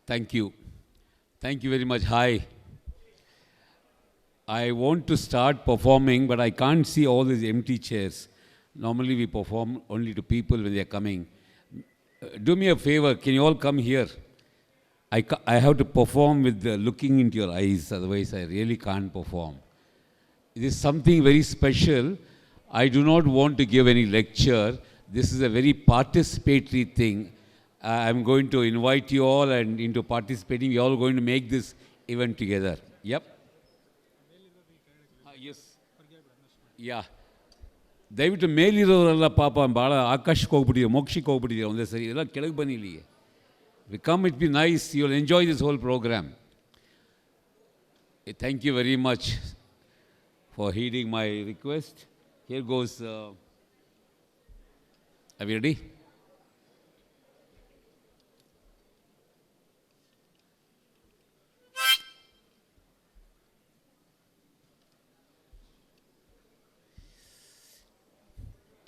Thank you. Thank you very much. Hi. I want to start performing, but I can't see all these empty chairs. Normally we perform only to people when they are coming. Do me a favor, can you all come here? I have to perform with looking into your eyes, otherwise I really can't perform. It is something very special. I do not want to give any lecture. This is a very participatory thing. I'm going to invite you all and into participating. We're all going to make this event together. Yep. Yes. Yeah. ದಯವಿಟ್ಟು ಮೇಲಿರೋರೆಲ್ಲ ಪಾಪ ಭಾಳ ಆಕಾಶಕ್ಕೆ ಹೋಗ್ಬಿಟ್ಟಿದೆ, ಮೋಕ್ಷಕ್ಕೆ ಹೋಗ್ಬಿಟ್ಟಿದೆ ಒಂದೇ ಸರಿ. ಎಲ್ಲ ಕೆಳಗೆ ಬನ್ನಿ ಇಲ್ಲಿಗೆ. We come, it be nice. You'll enjoy this whole program. Thank you very much for heeding my request. Here goes. Are you ready?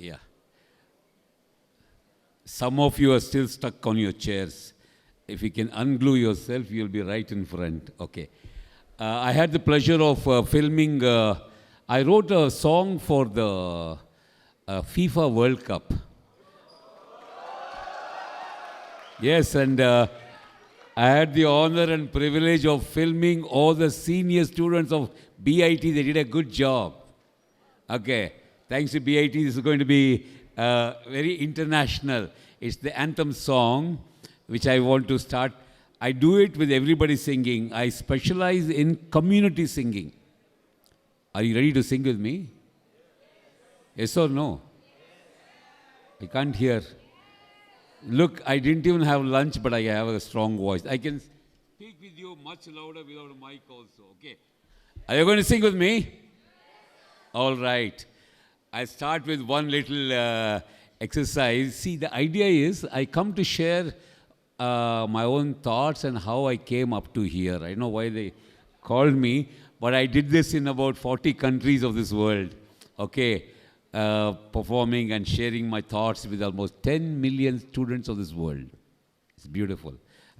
Yeah. Some of you are still stuck on your chairs. If you can unglue yourself, you'll be right in front. Okay. I had the pleasure of filming. I wrote a song for the FIFA World Cup. Yes, and I had the honor and privilege of filming all the senior students of BIT. They did a good job. Okay. Thanks to BIT, this is going to be very international. It's the anthem song, which I want to start. I do it with everybody singing. I specialize in community singing. Are you ready to sing with me? Yes or no? I can't hear. Look, I didn't even have lunch, but I have a strong voice. I can speak with you much louder without a mic also. Okay. Are you going to sing with me? All right. I start with one little exercise. See, the idea is I come to share my own thoughts and how I came up to here. I know why they called me, but I did this in about 40 countries of this world. Okay, performing and sharing my thoughts with almost 10 million students of this world. It's beautiful.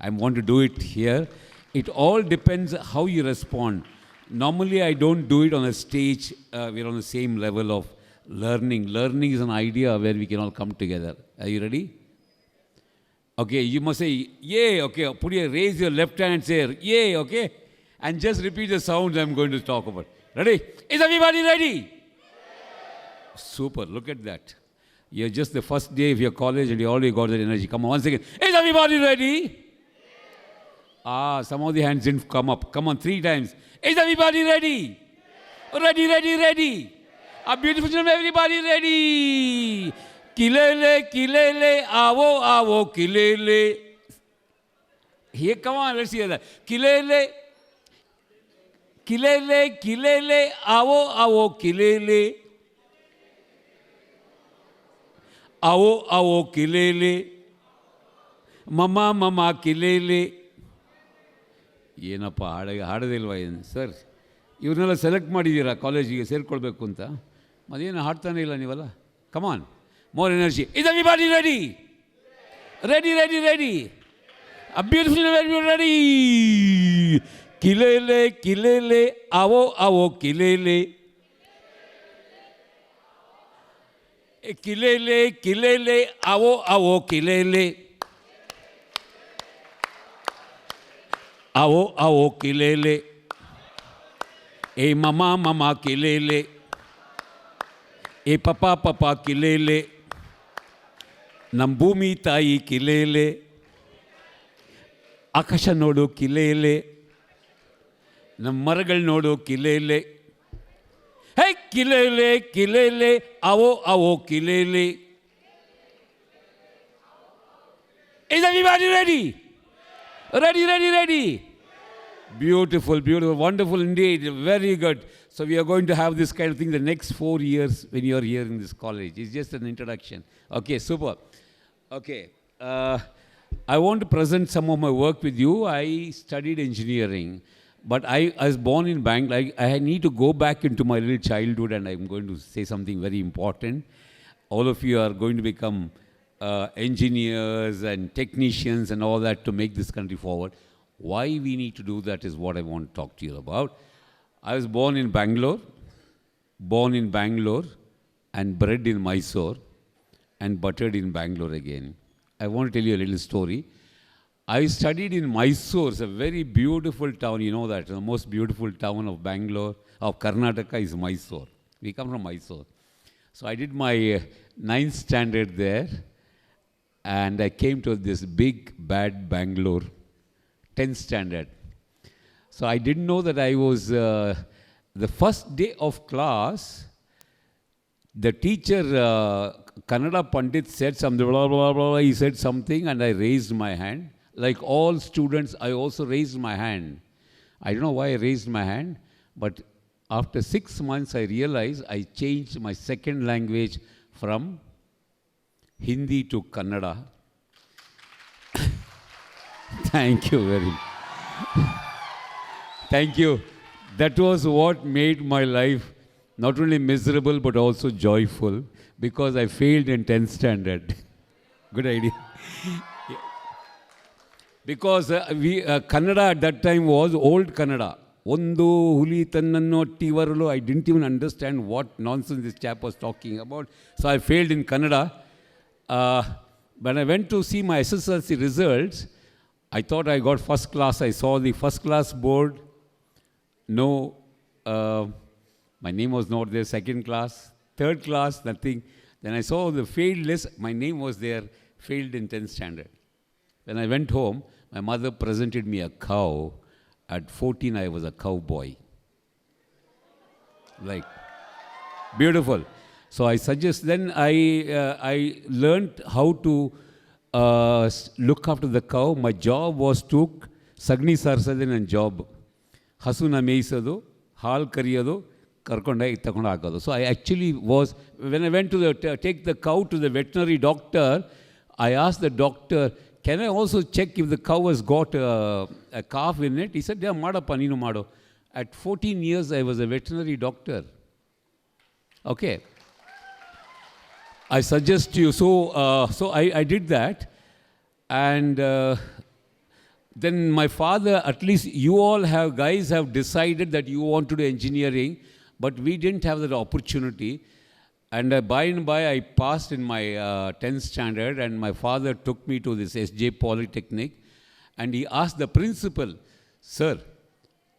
I want to do it here. It all depends how you respond. Normally, I don't do it on a stage. We're on the same level of learning. Learning is an idea where we can all come together. Are you ready? Okay, you must say, yay, okay. Raise your left hand and say, yay, okay. And just repeat the sounds I'm going to talk about. Ready? Is everybody ready? Super, look at that. You're just the first day of your college and you already got that energy. Come on, once again. Is everybody ready? Some of the hands didn't come up. Come on, 3 times. Is everybody ready? Ready, ready, ready. A beautiful gentleman, everybody ready. Kilele, kilele, avo, avo, kilele. Here, come on, let's hear that. Kilele, kilele, kilele, avo, avo, kilele. Avo, avo, kilele. Mama, mama, kilele. ಏನಪ್ಪ ಹಾಡೋದಿಲ್ವಾ ಏನು sir? ಇವ್ರನ್ನೆಲ್ಲ select ಮಾಡಿದ್ದೀರಾ ಕಾಲೇಜಿಗೆ ಸೇರ್ಕೊಳ್ಬೇಕು ಅಂತ, ಮತ್ತೇನು ಹಾಡ್ತಾನೆ ಇಲ್ಲ ನೀವಲ್ಲ. Come on, more energy. Is everybody ready? Ready ready ready. A beautiful ready. ಕಿಲೇಲೆ ಕಿಲೇಲೆ ಅವೋ ಅವೋ ಕಿಲೇಲೆ. ಕಿಲೇಲೆ ಕಿಲೇಲೆ ಅವೋ ಅವೋ ಕಿಲೇಲೆ. Avo, avo, kilele. Mama, mama, kilele. Papa, papa, kilele. Nambumi, tai, kilele. Akasha nodu, kilele. Namaragal nodu, kilele. Hey, kilele, kilele. Avo, avo, kilele. Is everybody ready? Ready, ready, ready. Beautiful, beautiful, wonderful indeed. Very good. So we are going to have this kind of thing the next 4 years when you are here in this college. It's just an introduction. Okay, super. Okay. I want to present some of my work with you. I studied engineering, but I was born in Bangalore. I need to go back into my little childhood and I'm going to say something very important. All of you are going to become engineers and technicians and all that to make this country forward. Why we need to do that is what I want to talk to you about. I was born in Bangalore and bred in Mysore and buttered in Bangalore again. I want to tell you a little story. I studied in Mysore. It's a very beautiful town. You know that. The most beautiful town of Bangalore, of Karnataka is Mysore. We come from Mysore. So I did my ninth standard there. And I came to this big, bad Bangalore, 10th standard. So I didn't know that I was, the first day of class, the teacher, Kannada Pandit said something, blah, blah, blah, he said something and I raised my hand. Like all students, I also raised my hand. I don't know why I raised my hand, but after 6 months, I realized I changed my second language from Hindi to Kannada. Thank you very much. Thank you. That was what made my life not only miserable but also joyful because I failed in 10th standard. Good idea. Because Kannada at that time was old Kannada. Ondu huli tannanno tivarulu. I didn't even understand what nonsense this chap was talking about. So I failed in Kannada. When I went to see my SSLC results, I thought I got first class. I saw the first class board. No, my name was not there. Second class, third class, nothing. Then I saw the failed list. My name was there, failed in 10th standard. When I went home, my mother presented me a cow. At 14, I was a cowboy. Like, beautiful. So I suggest, then I learned how to look after the cow. My job was to Sagni Sarsadin and job. Hasuna meisadu, hal kariyadu, karkonda ittakonda hakodu. So I actually was, when I went to take the cow to the veterinary doctor, I asked the doctor, can I also check if the cow has got a calf in it? He said, yeah, madappa, neenu mado. At 14 years, I was a veterinary doctor. Okay. I suggest you, so I did that. And then my father, at least you all guys have decided that you want to do engineering, but we didn't have that opportunity. And by and by, I passed in my 10th standard, and my father took me to this SJ Polytechnic, and he asked the principal, sir,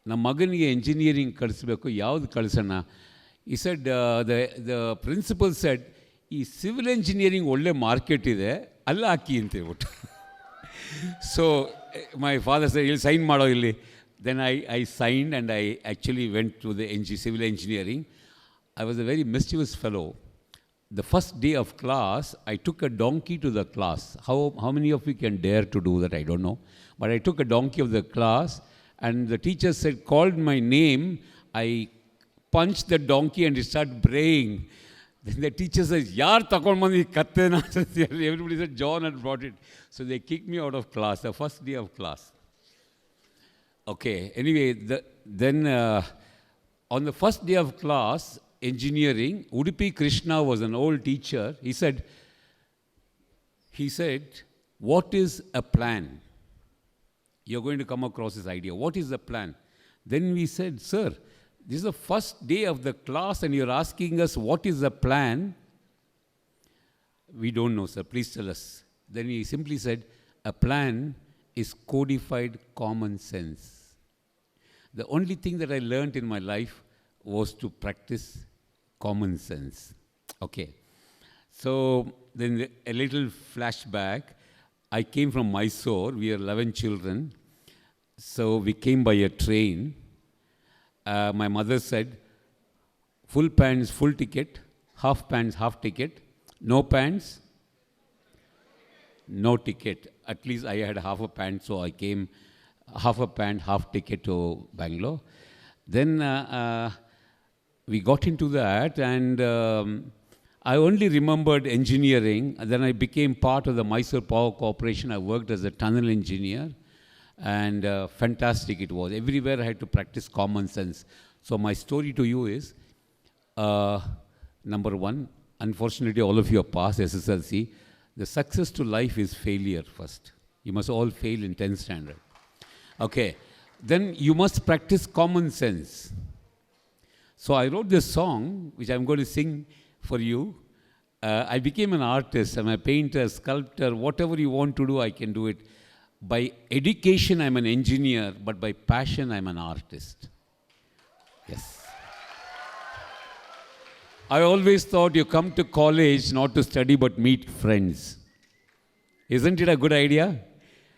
na maganige engineering kalisbeku, yavadu kalisana? He said, the principal said, ಈ civil engineering ಒಳ್ಳೆ market ಇದೆ ಅಲ್ಲ ಹಾಕಿ ಅಂತ ಹೇಳ್ಬಿಟ್ಟು so my father sir ಇಲ್ಲಿ sign ಮಾಡೋ ಇಲ್ಲಿ then I signed and I actually went to the civil engineering. I was a very mischievous fellow. The first day of class, I took a donkey to the class. How many of you can dare to do that? I don't know. But I took a donkey of the class, and the teacher said, called my name. I punched the donkey and he started braying. Then the teacher says, Yaar takon mandi katte na. Everybody said John had brought it. So they kicked me out of class, the first day of class. Okay, anyway, then on the first day of class, engineering, Udupi Krishna was an old teacher. He said, what is a plan? You're going to come across this idea. What is the plan? Then we said, sir, this is the first day of the class and you're asking us what is the plan? We don't know, sir. Please tell us. Then he simply said, a plan is codified common sense. The only thing that I learned in my life was to practice common sense. Okay. So then a little flashback. I came from Mysore. We are 11 children. So we came by a train. My mother said, full pants, full ticket, half pants, half ticket, no pants, no ticket. At least I had half a pant, so I came half a pant, half ticket to Bangalore. Then we got into that, and I only remembered engineering. And then I became part of the Mysore Power Corporation. I worked as a tunnel engineer. And fantastic it was. Everywhere I had to practice common sense. So my story to you is, number one, unfortunately all of you have passed SSLC. The success to life is failure first. You must all fail in 10th standard. Okay. Then you must practice common sense. So I wrote this song, which I'm going to sing for you. I became an artist. I'm a painter, sculptor, whatever you want to do, I can do it. By education, I'm an engineer, but by passion, I'm an artist. Yes. I always thought you come to college not to study, but meet friends. Isn't it a good idea?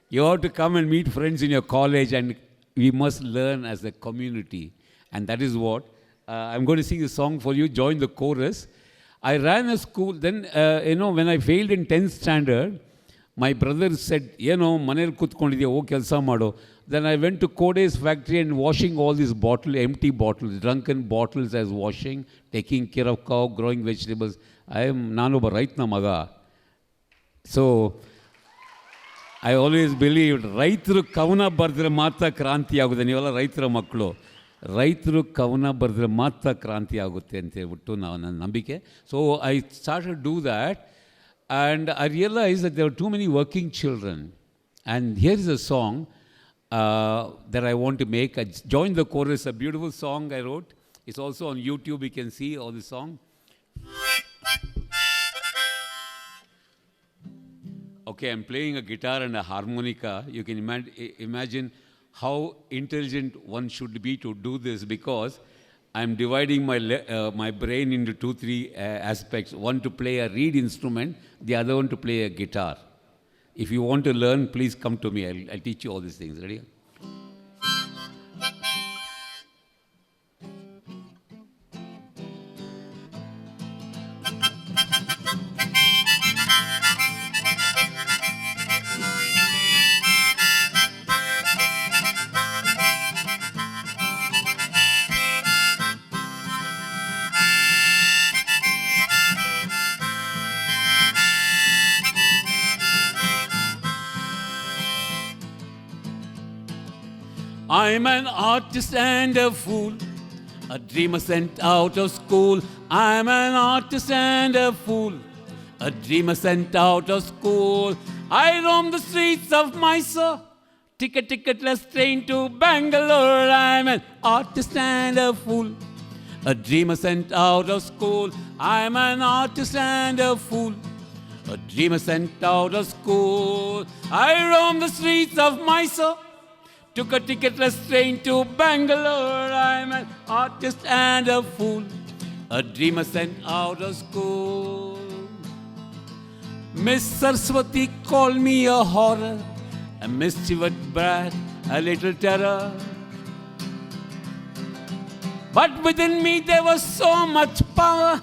You have to come and meet friends in your college, and we must learn as a community. And that is what I'm going to sing a song for you. Join the chorus. I ran a school. Then, when I failed in 10th standard, my brother said, manel kutkondidiya, oh kelsa mado. Then I went to Kode's factory and washing all these empty bottles, drunken bottles as washing, taking care of cow, growing vegetables. Nanoba raitna maga. So, I always believed, ರೈತರು ಕವನ ಬರೆದ್ರೆ ಮಾತ್ರ ಕ್ರಾಂತಿ ಆಗುತ್ತೆ. ನೀವೆಲ್ಲ ರೈತರ ಮಕ್ಕಳು. ರೈತರು ಕವನ ಬರೆದ್ರೆ ಮಾತ್ರ ಕ್ರಾಂತಿ ಆಗುತ್ತೆ ಅಂತ ಹೇಳ್ಬಿಟ್ಟು ನನ್ನ ನಂಬಿಕೆ. So I started to do that, and I realized that there were too many working children. And here is a song that I want to make. I joined the chorus, a beautiful song I wrote. It's also on YouTube. You can see all the song. Okay, I'm playing a guitar and a harmonica. You can imagine how intelligent one should be to do this, because I'm dividing my brain into 2-3 aspects. One to play a reed instrument, the other one to play a guitar. If you want to learn, please come to me. I'll teach you all these things. Ready? I'm an artist and a fool, a dreamer sent out of school. I'm an artist and a fool, a dreamer sent out of school. I roam the streets of Mysore, ticketless train to Bangalore. I'm an artist and a fool, a dreamer sent out of school. I'm an artist and a fool, a dreamer sent out of school. I roam the streets of Mysore, took a ticketless train to Bangalore. I'm an artist and a fool, a dreamer sent out of school. Miss Saraswati called me a horror, a mischievous brat, a little terror. But within me there was so much power,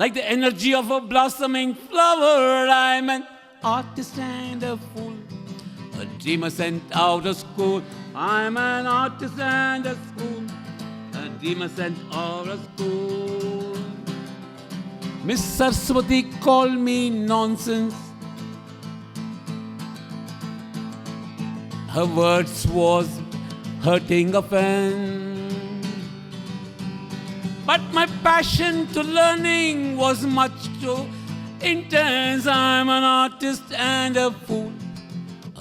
like the energy of a blossoming flower. I'm an artist and a fool, a dreamer sent out of school. I'm an artist and a fool, a dreamer sent out of school. Miss Saraswati called me nonsense. Her words was hurting offense. But my passion to learning was much too intense. I'm an artist and a fool,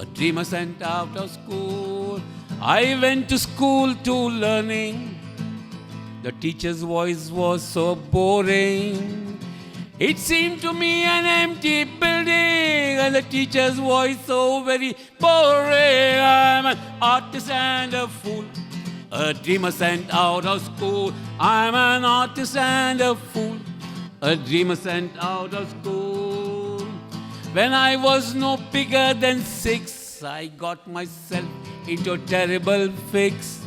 a dreamer sent out of school. I went to school to learning. The teacher's voice was so boring. It seemed to me an empty building, and the teacher's voice so very boring. I'm an artist and a fool, a dreamer sent out of school. I'm an artist and a fool, a dreamer sent out of school. When I was no bigger than 6, I got myself into a terrible fix.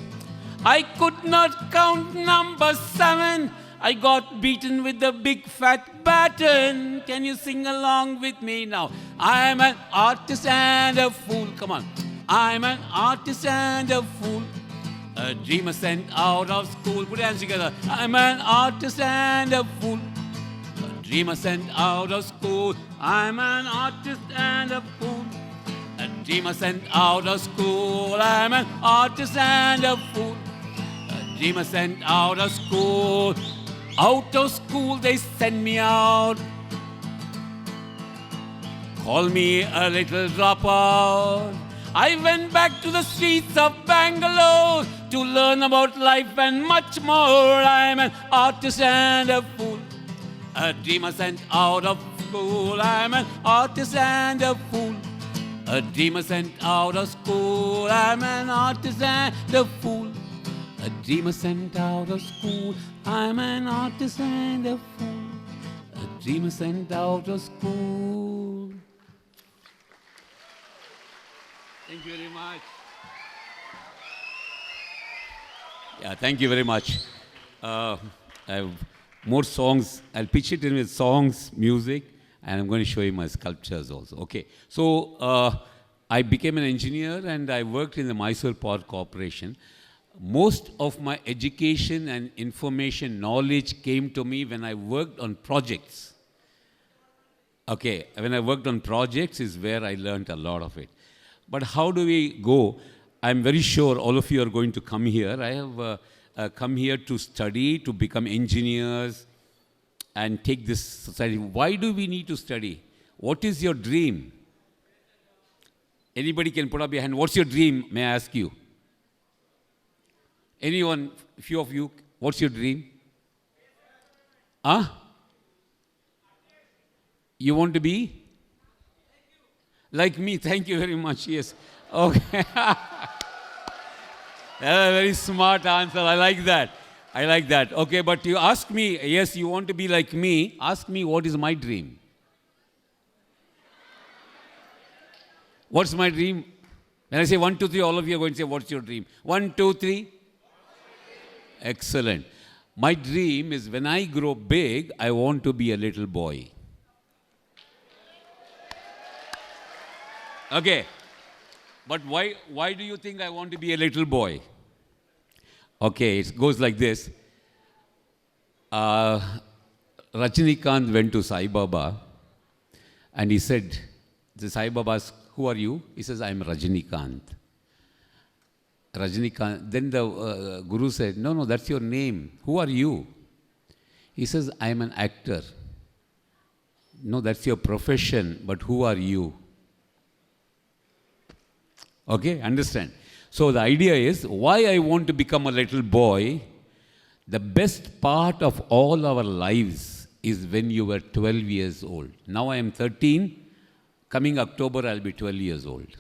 I could not count number 7. I got beaten with a big fat baton. Can you sing along with me now? I'm an artist and a fool. Come on. I'm an artist and a fool, a dreamer sent out of school. Put your hands together. I'm an artist and a fool, a dreamer sent out of school. I'm an artist and a fool, a dreamer sent out of school. I'm an artist and a fool, a dreamer sent out of school. Out of school they send me out. Call me a little dropout. I went back to the streets of Bangalore to learn about life and much more. I'm an artist and a fool, a dreamer sent out of school. I'm an artist and a fool, a dreamer sent out of school. I'm an artist and a fool, a dreamer sent out of school. I'm an artist and a fool, a dreamer sent out of school. Thank you very much. Yeah, thank you very much. I have more songs. I'll pitch it in with songs, music, and I'm going to show you my sculptures also. Okay. So I became an engineer and I worked in the Mysore Power Corporation. Most of my education and information knowledge came to me when I worked on projects. Okay, when I worked on projects is where I learned a lot of it. But how do we go? I'm very sure all of you are going to come here. I have come here to study, to become engineers and take this society. Why do we need to study? What is your dream? Anybody can put up your hand. What's your dream, may I ask you? Anyone, a few of you, what's your dream? Huh? You want to be? Like me, thank you very much, yes. Okay. That's a very smart answer, I like that. I like that. Okay, but you ask me, yes, you want to be like me, ask me what is my dream. What's my dream? When I say 1, 2, 3, all of you are going to say, what's your dream? 1, 2, 3. Excellent. My dream is when I grow big, I want to be a little boy. Okay, but why do you think I want to be a little boy? Okay, it goes like this. Rajinikanth went to Sai Baba and he said, the Sai Baba asked, who are you? He says, I am Rajinikanth. Rajinikanth. Then the Guru said, no, that's your name. Who are you? He says, I am an actor. No, that's your profession, but who are you? Okay, understand. So the idea is, why I want to become a little boy, the best part of all our lives is when you were 12 years old. Now I am 13, coming October I'll be 12 years old.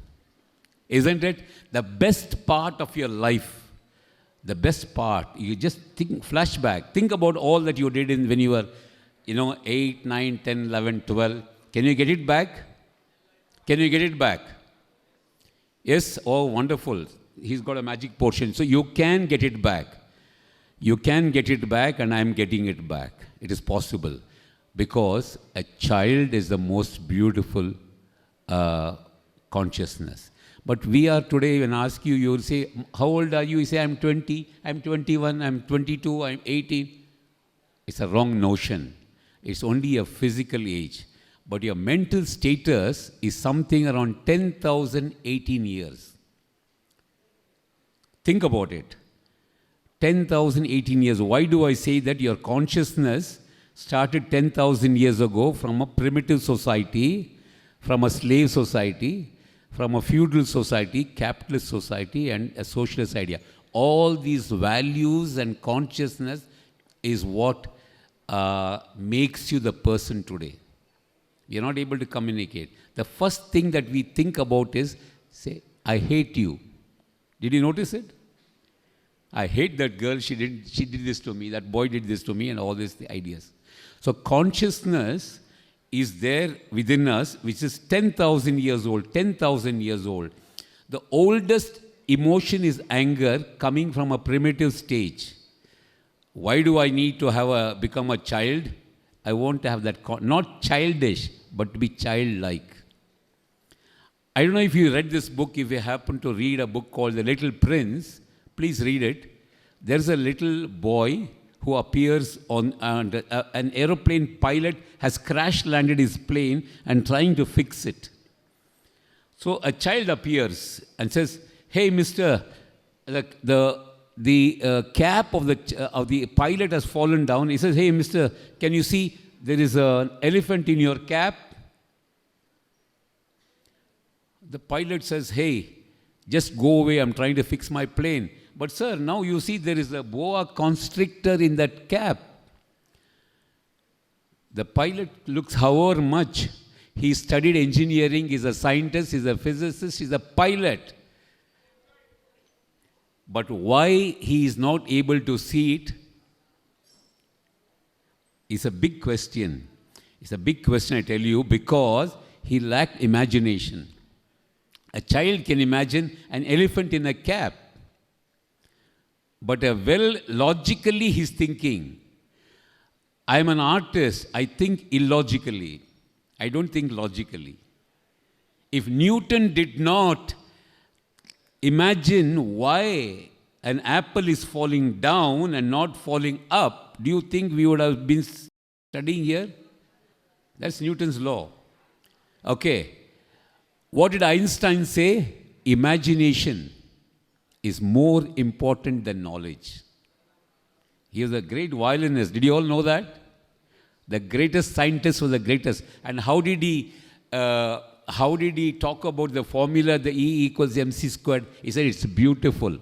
Isn't it? The best part of your life, the best part, you just think, flashback, think about all that you did when you were, 8, 9, 10, 11, 12. Can you get it back? Can you get it back? Yes? Oh, wonderful. He's got a magic portion. So you can get it back. You can get it back and I'm getting it back. It is possible. Because a child is the most beautiful consciousness. But we are today, when I ask you, you will say, how old are you? You say, I'm 20, I'm 21, I'm 22, I'm 18. It's a wrong notion. It's only a physical age. But your mental status is something around 10,000, 18 years. Think about it. 10,000, 18 years. Why do I say that? Your consciousness started 10,000 years ago from a primitive society, from a slave society, from a feudal society, capitalist society, and a socialist idea. All these values and consciousness is what makes you the person today. We are not able to communicate. The first thing that we think about is, say, I hate you. Did you notice it? I hate that girl, she did this to me, that boy did this to me, and all these ideas. So consciousness is there within us, which is 10,000 years old, 10,000 years old. The oldest emotion is anger coming from a primitive stage. Why do I need to become a child? I want to have that, not childish, but to be childlike. I don't know if you read this book, if you happen to read a book called The Little Prince, please read it. There's a little boy who appears on an aeroplane pilot has crash landed his plane and trying to fix it. So a child appears and says, hey, mister, the cap of the pilot has fallen down. He says, hey, mister, can you see there is an elephant in your cap? The pilot says, hey, just go away, I'm trying to fix my plane. But sir, now you see there is a boa constrictor in that cap. The pilot looks however much. He studied engineering, he's a scientist, he's a physicist, he's a pilot. But why he is not able to see it is a big question. It's a big question, I tell you, because he lacked imagination. A child can imagine an elephant in a cap. But logically he's thinking. I'm an artist, I think illogically. I don't think logically. If Newton did not imagine why an apple is falling down and not falling up, do you think we would have been studying here? That's Newton's law. Okay. What did Einstein say? Imagination is more important than knowledge. He was a great violinist. Did you all know that? The greatest scientist was the greatest. And how did he talk about the formula, the E equals mc squared? He said it's beautiful.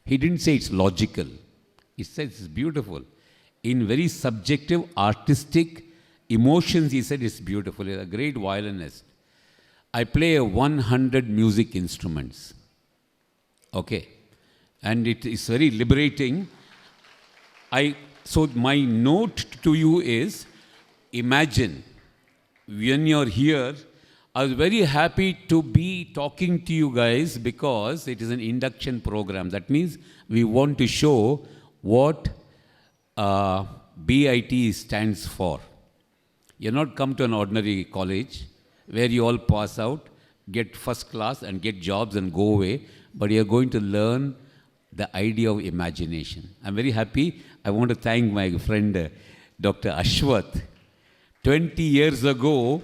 He didn't say it's logical. He said it's beautiful. In very subjective, artistic emotions, he said it's beautiful. He's a great violinist. I play 100 music instruments. Okay. And it is very liberating. So my note to you is, imagine when you're here, I was very happy to be talking to you guys because it is an induction program. That means we want to show what BIT stands for. You're not come to an ordinary college where you all pass out, get first class and get jobs and go away, but you're going to learn the idea of imagination. I'm very happy. I want to thank my friend Dr. Ashwath. 20 years ago,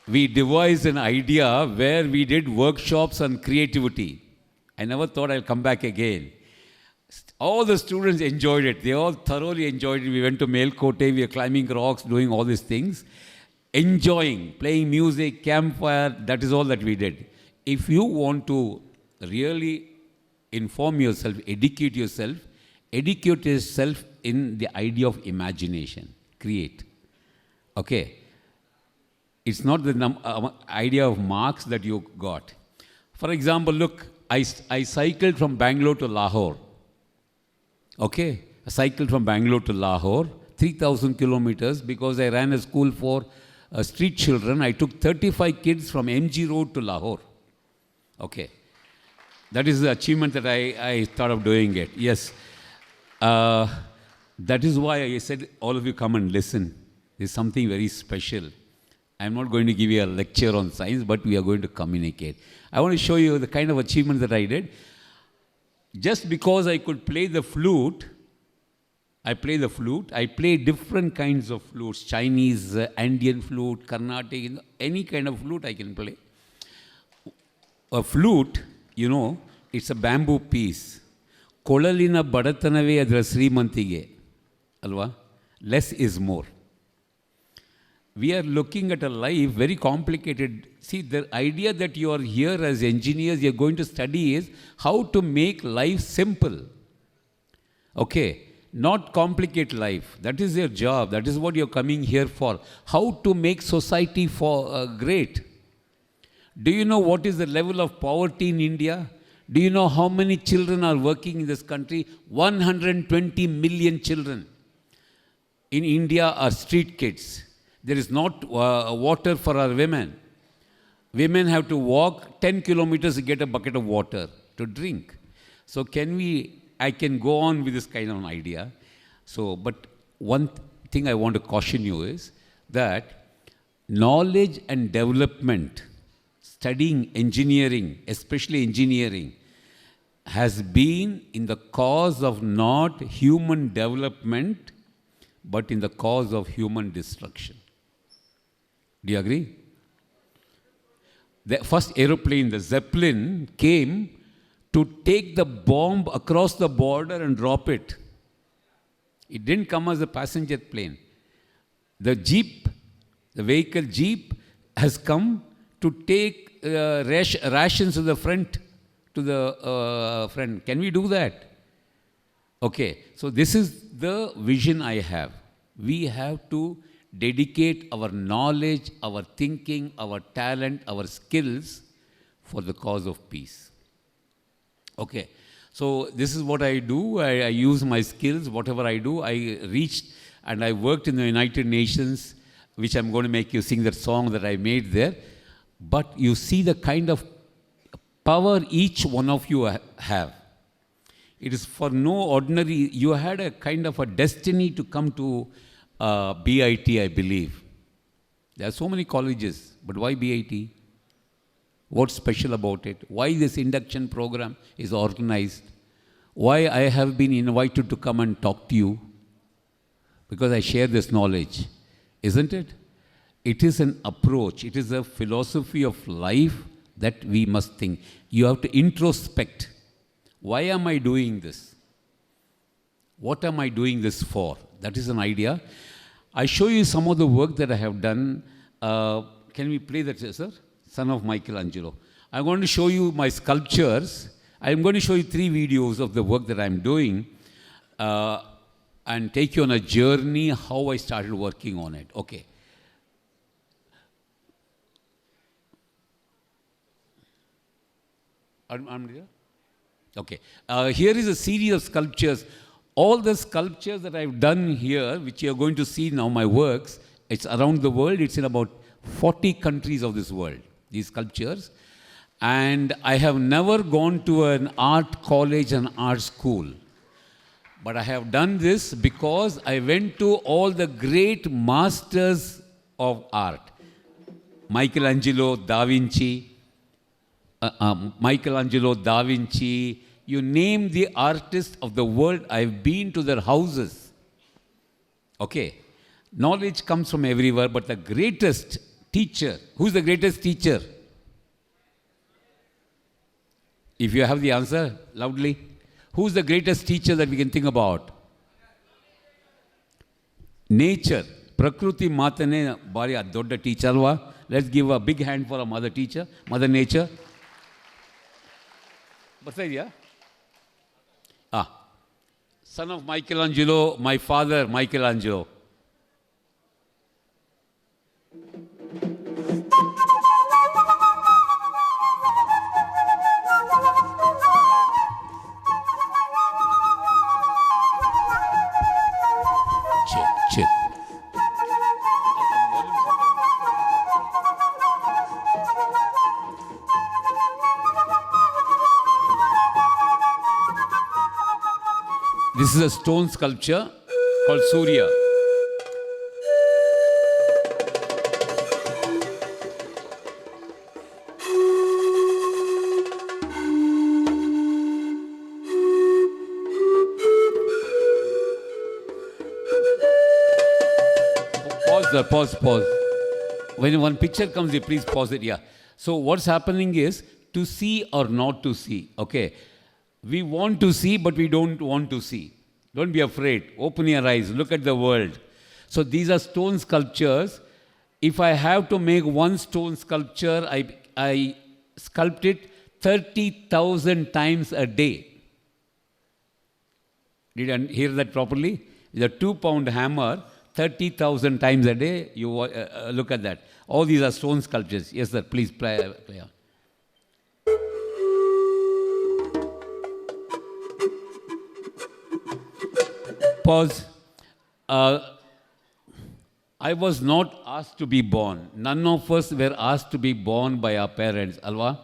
we devised an idea where we did workshops on creativity. I never thought I'll come back again. All the students enjoyed it. They all thoroughly enjoyed it. We went to Melkote, we were climbing rocks, doing all these things. Enjoying, playing music, campfire, that is all that we did. If you want to really inform yourself, educate yourself in the idea of imagination. Create. Okay. It's not the idea of marks that you got. For example, look, I cycled from Bangalore to Lahore. Okay. I cycled from Bangalore to Lahore, 3,000 kilometers, because I ran a school for street children. I took 35 kids from MG Road to Lahore. Okay. That is the achievement that I thought of doing it. Yes. That is why I said, all of you come and listen. There's something very special. I'm not going to give you a lecture on science, but we are going to communicate. I want to show you the kind of achievement that I did. Just because I could play the flute, I play different kinds of flutes, Chinese, Andean flute, Carnatic, any kind of flute I can play. A flute, you know, it's a bamboo piece. Kolalina badatanave adra srimantige. Alva? Less is more. We are looking at a life very complicated. See, the idea that you are here as engineers, you are going to study is how to make life simple. Okay. Not complicate life. That is your job. That is what you're coming here for. How to make society great. Do you know what is the level of poverty in India? Do you know how many children are working in this country? 120 million children in India are street kids. There is not water for our women. Women have to walk 10 kilometers to get a bucket of water to drink. So I can go on with this kind of an idea. So, but one thing I want to caution you is that knowledge and development, studying engineering, especially engineering, has been in the cause of not human development, but in the cause of human destruction. Do you agree? The first aeroplane, the Zeppelin, came to take the bomb across the border and drop it. It didn't come as a passenger plane. The vehicle Jeep has come to take rations to the front, Can we do that? Okay, so this is the vision I have. We have to dedicate our knowledge, our thinking, our talent, our skills for the cause of peace. Okay, so this is what I do. I use my skills, whatever I do. I reached and I worked in the United Nations, which I'm going to make you sing that song that I made there. But you see the kind of power each one of you have. It is for no ordinary, you had a kind of a destiny to come to BIT, I believe. There are so many colleges, but why BIT? What's special about it? Why this induction program is organized? Why I have been invited to come and talk to you? Because I share this knowledge, isn't it? It is an approach, it is a philosophy of life that we must think. You have to introspect. Why am I doing this? What am I doing this for? That is an idea. I show you some of the work that I have done. Can we play that, sir? Son of Michelangelo. I'm going to show you my sculptures. I'm going to show you 3 videos of the work that I'm doing and take you on a journey how I started working on it. Okay. I'm here? Okay. Here is a series of sculptures. All the sculptures that I've done here, which you're going to see now, my works, it's around the world. It's in about 40 countries of this world, these sculptures. And I have never gone to an art college and art school. But I have done this because I went to all the great masters of art. Michelangelo, Da Vinci, you name the artists of the world, I've been to their houses. Okay. Knowledge comes from everywhere, but the greatest teacher, who's the greatest teacher? If you have the answer, loudly. Who's the greatest teacher that we can think about? Nature. Prakruti Matane bari dodda teacher alva. Let's give a big hand for a mother teacher, Mother Nature. Son of Michelangelo, my father, Michelangelo. Chill. This is a stone sculpture called Surya. Pause. When one picture comes, you please pause it. Yeah. So what's happening is to see or not to see. Okay. We want to see, but we don't want to see. Don't be afraid. Open your eyes. Look at the world. So these are stone sculptures. If I have to make one stone sculpture, I sculpt it 30,000 times a day. Did you hear that properly? With a 2-pound hammer, 30,000 times a day, you look at that. All these are stone sculptures. Yes, sir. Please play on. Pause. I was not asked to be born. None of us were asked to be born by our parents, Alva.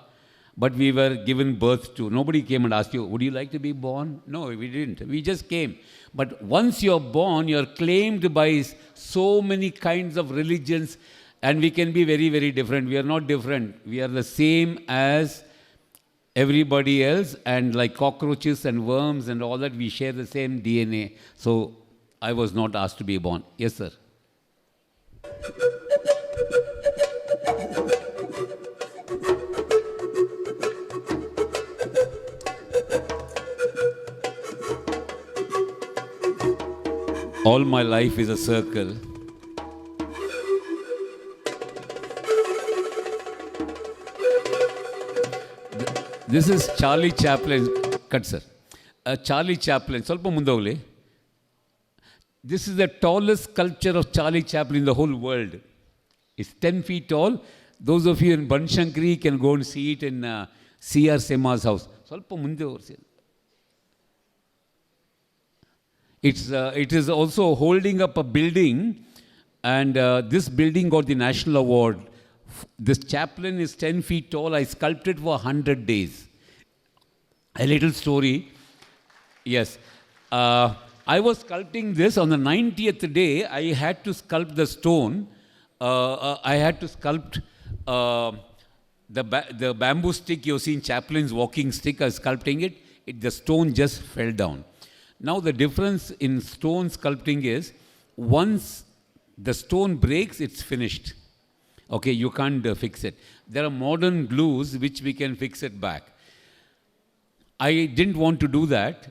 But we were given birth to. Nobody came and asked you, would you like to be born? No, we didn't. We just came. But once you're born, you're claimed by so many kinds of religions, and we can be very, very different. We are not different. We are the same as everybody else, and like cockroaches and worms and all that, we share the same DNA. So I was not asked to be born. Yes, sir. All my life is a circle. This is Charlie Chaplin. Cut, sir. Charlie Chaplin. Solpa mundogli. This is the tallest sculpture of Charlie Chaplin in the whole world. It's 10 feet tall. Those of you in Banshankari can go and see it in C.R. Sema's house. Solpa munde orsi. It is also holding up a building, and this building got the national award. This Chaplin is 10 feet tall. I sculpted for 100 days. A little story. Yes. I was sculpting this. On the 90th day, I had to sculpt the stone. I had to sculpt the bamboo stick you've seen, Chaplin's walking stick. I was sculpting it. The stone just fell down. Now the difference in stone sculpting is, once the stone breaks, it's finished. Okay, you can't fix it. There are modern glues which we can fix it back. I didn't want to do that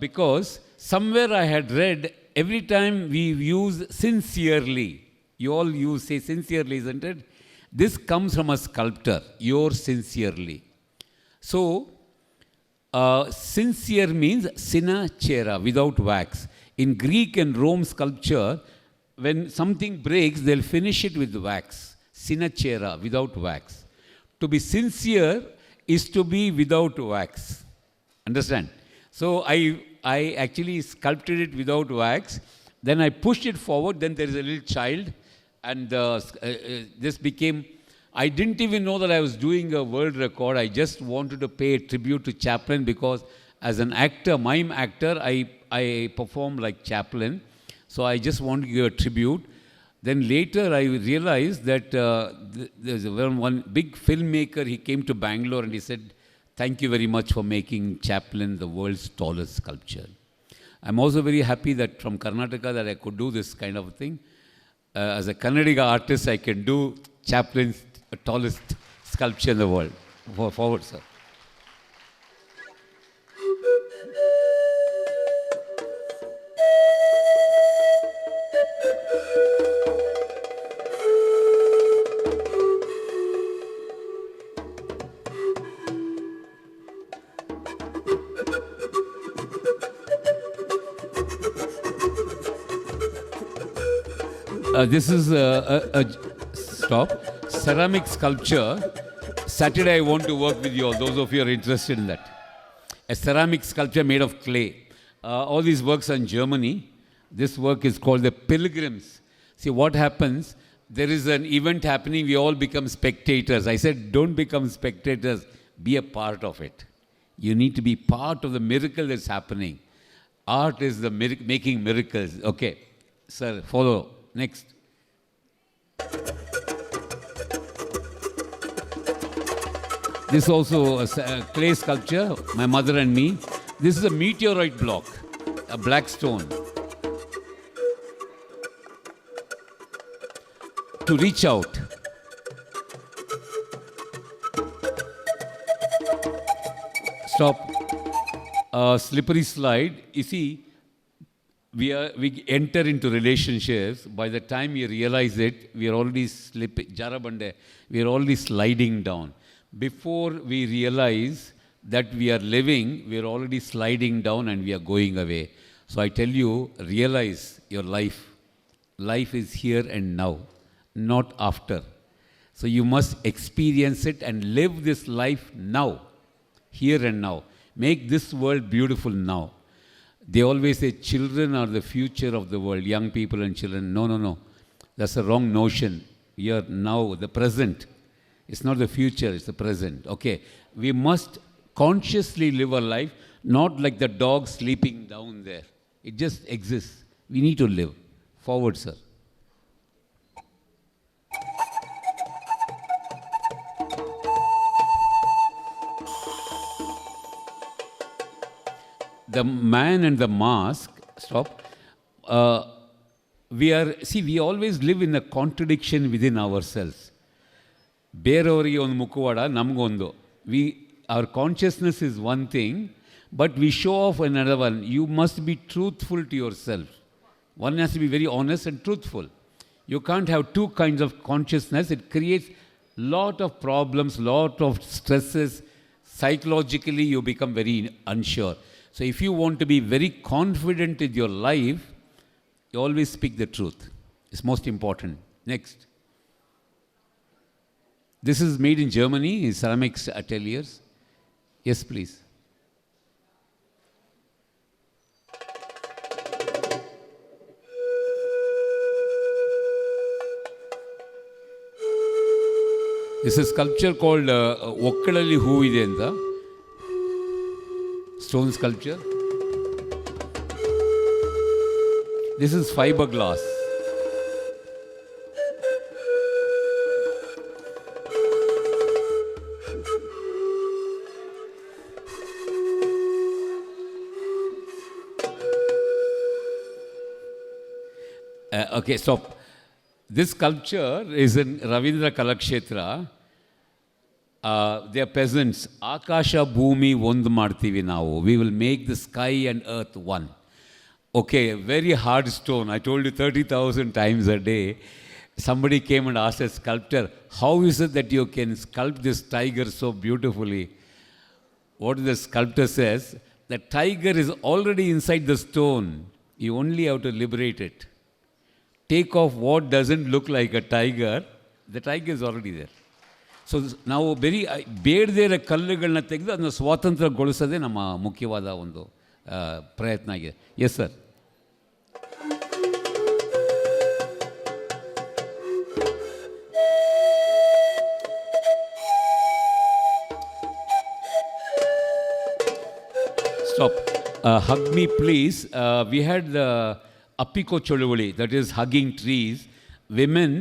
because somewhere I had read, every time we use sincerely, you all say sincerely, isn't it? This comes from a sculptor, yours sincerely. So, sincere means sina cera, without wax. In Greek and Rome sculpture, when something breaks, they'll finish it with wax. Sina cera, without wax. To be sincere is to be without wax. Understand? So I actually sculpted it without wax. Then I pushed it forward. Then there is a little child. And this became... I didn't even know that I was doing a world record. I just wanted to pay tribute to Chaplin because as an actor, mime actor, I perform like Chaplin. So I just wanted to give a tribute. Then later I realized that there's one big filmmaker, he came to Bangalore and he said, thank you very much for making Chaplin the world's tallest sculpture. I'm also very happy that from Karnataka that I could do this kind of thing. As a Kannadiga artist, I can do Chaplin's tallest sculpture in the world. Forward, sir. This is stop. Ceramic sculpture. Saturday I want to work with you all, those of you who are interested in that. A ceramic sculpture made of clay. All these works are in Germany. This work is called the Pilgrims. See what happens, there is an event happening, we all become spectators. I said, don't become spectators, be a part of it. You need to be part of the miracle that's happening. Art is the making miracles. Okay, sir, follow. Next. This is also a clay sculpture, my mother and me. This is a meteorite block, a black stone. To reach out. Stop. Slippery slide. You see, we enter into relationships. By the time you realize it, we are already slipping. Jarabande, we are already sliding down. Before we realize that we are living, we are already sliding down and we are going away. So I tell you, realize your life. Life is here and now, not after. So you must experience it and live this life now, here and now. Make this world beautiful now. They always say children are the future of the world, young people and children. No, no, no. That's a wrong notion. Here, now, the present. It's not the future, it's the present. Okay. We must consciously live our life, not like the dog sleeping down there. It just exists. We need to live. Forward, sir. The man and the mask, stop. We always live in a contradiction within ourselves. ಬೇರೆಯವರಿಗೆ ಒಂದು ಮುಖವಾಡ ನಮಗೊಂದು. Our consciousness is one thing, but we show off another one. You must be truthful to yourself. One has to be very honest and truthful. You can't have two kinds of consciousness. It creates lot of problems, lot of stresses, psychologically you become very unsure. So if you want to be very confident in your life, you always speak the truth. It's most important. Next. This is made in Germany, in ceramics ateliers. Yes, please. This is a sculpture called Okkalali Huvide anta. Stone sculpture. This is fiberglass. Okay, stop. This sculpture is in Ravindra Kalakshetra. They are peasants. Akasha Bhumi Ondu Martivi Navu. We will make the sky and earth one. Okay, very hard stone. I told you 30,000 times a day. Somebody came and asked a sculptor, how is it that you can sculpt this tiger so beautifully? What the sculptor says, the tiger is already inside the stone. You only have to liberate it. Take off what doesn't look like a tiger, the tiger is already there. So ನಾವು ಬರೀ ಬೇಡದೇ ಇರೋ ಕಲ್ಲುಗಳನ್ನ ತೆಗೆದು ಅದನ್ನು ಸ್ವಾತಂತ್ರ್ಯಗೊಳಿಸೋದೇ ನಮ್ಮ ಮುಖ್ಯವಾದ ಒಂದು ಪ್ರಯತ್ನ ಆಗಿದೆ. Yes sir. Stop. Hug me please. We had the Appiko Choluvali, that is hugging trees. Women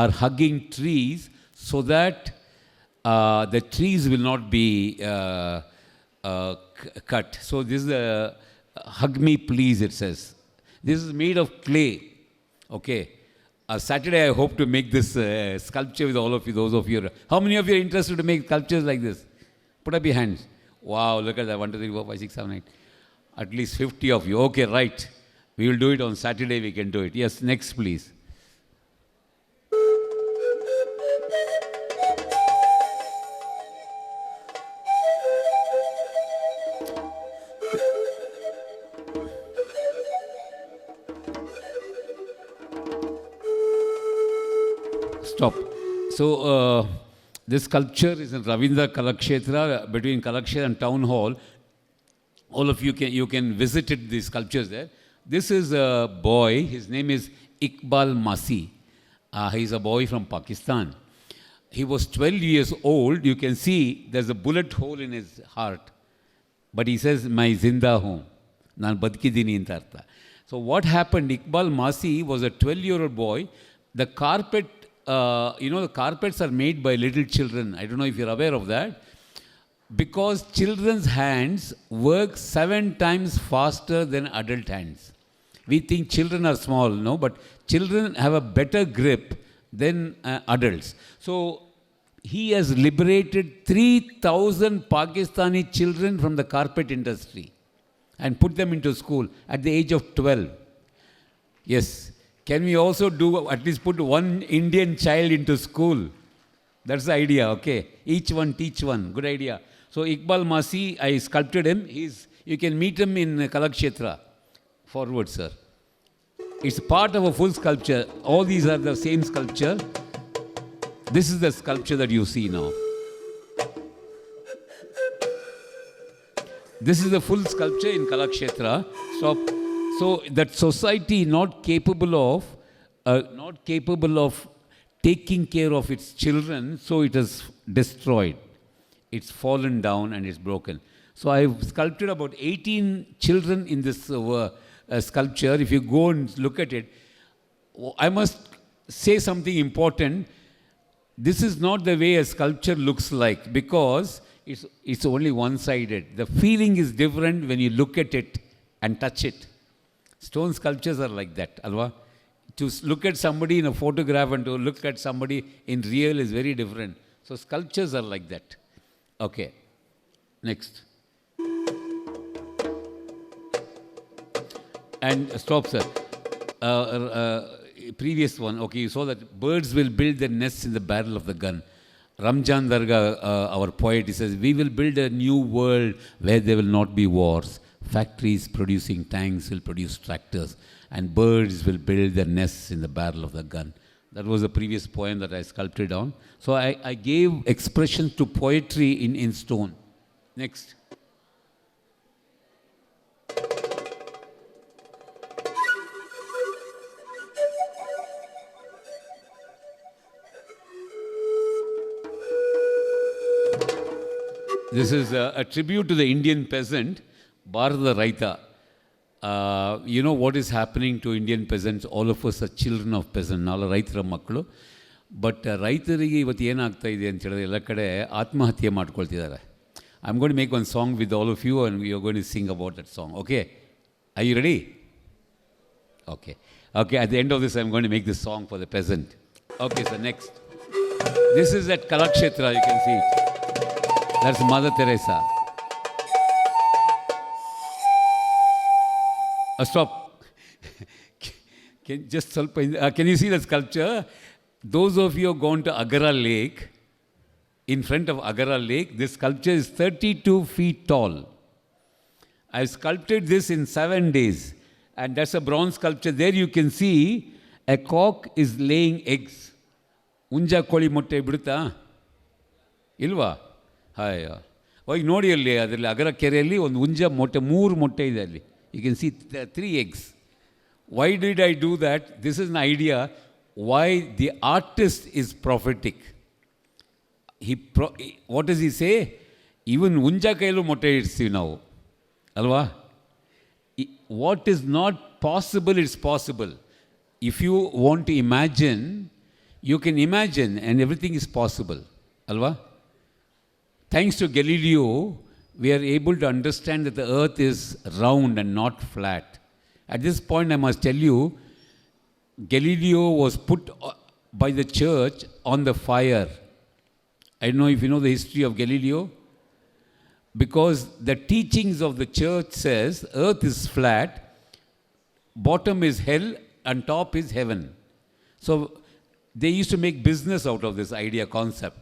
are hugging trees so that the trees will not be cut. So this is a hug me please, it says. This is made of clay. Okay. Saturday I hope to make this sculpture with all of you, those of you. How many of you are interested to make sculptures like this? Put up your hands. Wow, look at that. 1, 2, 3, 4, 5, 6, 7, 8. At least 50 of you. Okay, right. We will do it on Saturday. We can do it. Yes, next please. Stop. So, this sculpture is in Ravindra Kalakshetra, between Kalakshetra and Town Hall. All of you can visit it, the sculptures there. This is a boy. His name is Iqbal Masi. He's a boy from Pakistan. He was 12 years old. You can see there's a bullet hole in his heart. But he says, "My zinda hoon. Naan badkidini anta artha." So what happened? Iqbal Masi was a 12-year-old boy. The carpet, the carpets are made by little children. I don't know if you're aware of that. Because children's hands work 7 times faster than adult hands. We think children are small, no? But children have a better grip than adults. So he has liberated 3,000 Pakistani children from the carpet industry and put them into school at the age of 12. Yes. Can we also do, at least put one Indian child into school? That's the idea, okay? Each one teach one. Good idea. So Iqbal Masi, I sculpted him. You can meet him in Kalakshetra. Forward, sir. It's part of a full sculpture. All these are the same sculpture. This is the sculpture that you see now. This is the full sculpture in Kalakshetra. So that society not capable of taking care of its children, so it is destroyed. It's fallen down and it's broken. So I've sculpted about 18 children in this sculpture. If you go and look at it, I must say something important. This is not the way a sculpture looks like, because it's only one-sided. The feeling is different when you look at it and touch it. Stone sculptures are like that, alva? To look at somebody in a photograph and to look at somebody in real is very different. So sculptures are like that. Okay, next. And stop, sir. Previous one, okay, you saw that birds will build their nests in the barrel of the gun. Ramjan Darga, our poet, he says, we will build a new world where there will not be wars. Factories producing tanks will produce tractors, and birds will build their nests in the barrel of the gun. That was the previous poem that I sculpted on. So I gave expression to poetry in stone. Next. This is a tribute to the Indian peasant, Bharata Raita. You know what is happening to Indian peasants? All of us are children of peasants. Nala Raitara Makkalu. But ರೈತರಿಗೆ ಇವತ್ತು ಏನಾಗ್ತಾ ಇದೆ ಅಂತ ಹೇಳಿದ್ರೆ ಎಲ್ಲ ಕಡೆ ಆತ್ಮಹತ್ಯೆ ಮಾಡ್ಕೊಳ್ತಿದ್ದಾರೆ. I'm going to make one song with all of you and we are going to sing about that song. Okay? Are you ready? Okay. Okay, at the end of this I'm going to make this song for the peasant. Okay, so next. This is at Kalakshetra, you can see it. That's Mother Teresa. Stop. Can you see the sculpture? Those of you who have gone to Agara Lake, in front of Agara Lake, this sculpture is 32 feet tall. I sculpted this in 7 days. And that's a bronze sculpture. There you can see a cock is laying eggs. Unja koli motte bidutta? Ilva? Hi. ಹೋಗಿ ನೋಡಿ ಅಲ್ಲಿ ಅದರಲ್ಲಿ ಅಗರ ಕೆರೆಯಲ್ಲಿ ಒಂದು ಹುಂಜ ಮೊಟ್ಟೆ 3 ಮೊಟ್ಟೆ ಇದೆ ಅಲ್ಲಿ. You can see 3 eggs. Why did I do that? This is an idea why the artist is prophetic. What does he say? Even ಹುಂಜ ಕೈಲೂ ಮೊಟ್ಟೆ ಇಡ್ತೀವಿ ನಾವು ಅಲ್ವಾ? What is not possible is possible. If you want to imagine, you can imagine and everything is possible. Alva? Thanks to Galileo, we are able to understand that the earth is round and not flat. At this point, I must tell you, Galileo was put by the church on the fire. I don't know if you know the history of Galileo. Because the teachings of the church says earth is flat, bottom is hell and top is heaven. So they used to make business out of this idea concept.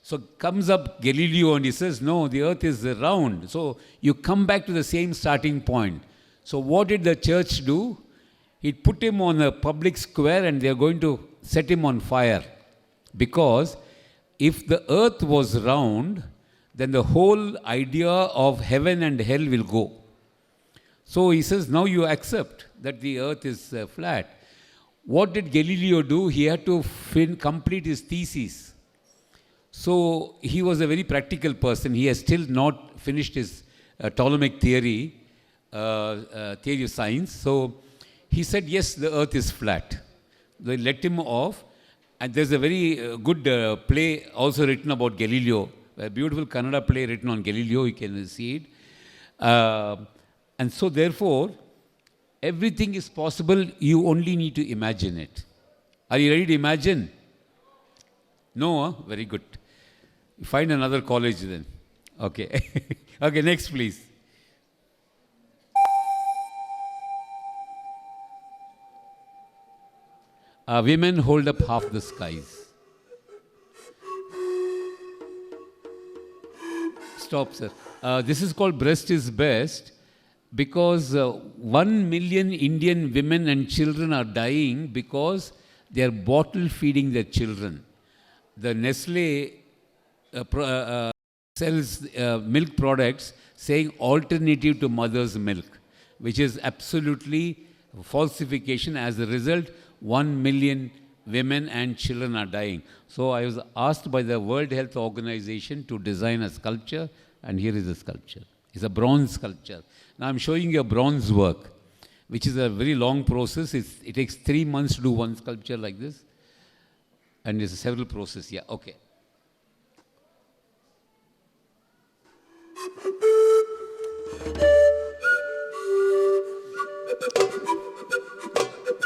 So comes up Galileo and he says, no, the earth is round. So you come back to the same starting point. So what did the church do? He put him on a public square and they are going to set him on fire. Because if the earth was round, then the whole idea of heaven and hell will go. So he says, now you accept that the earth is flat. What did Galileo do? He had to complete his thesis. So he was a very practical person. He has still not finished his Ptolemaic theory of science. So he said, yes, the earth is flat. They let him off. And there's a very good play also written about Galileo. A beautiful Kannada play written on Galileo, you can see it. And so therefore, everything is possible, you only need to imagine it. Are you ready to imagine? No? Huh? Very good. Find another college then. Okay. Okay, next please. Women hold up half the skies. Stop, sir. This is called Breast is Best because 1 million Indian women and children are dying because they are bottle feeding their children. The Nestle sells milk products saying alternative to mother's milk, which is absolutely falsification. As a result, 1 million women and children are dying. So I was asked by the World Health Organization to design a sculpture, and here is the sculpture. It's a bronze sculpture. Now I'm showing you a bronze work, which is a very long process. It takes 3 months to do one sculpture like this, and it's a several process. Yeah, okay.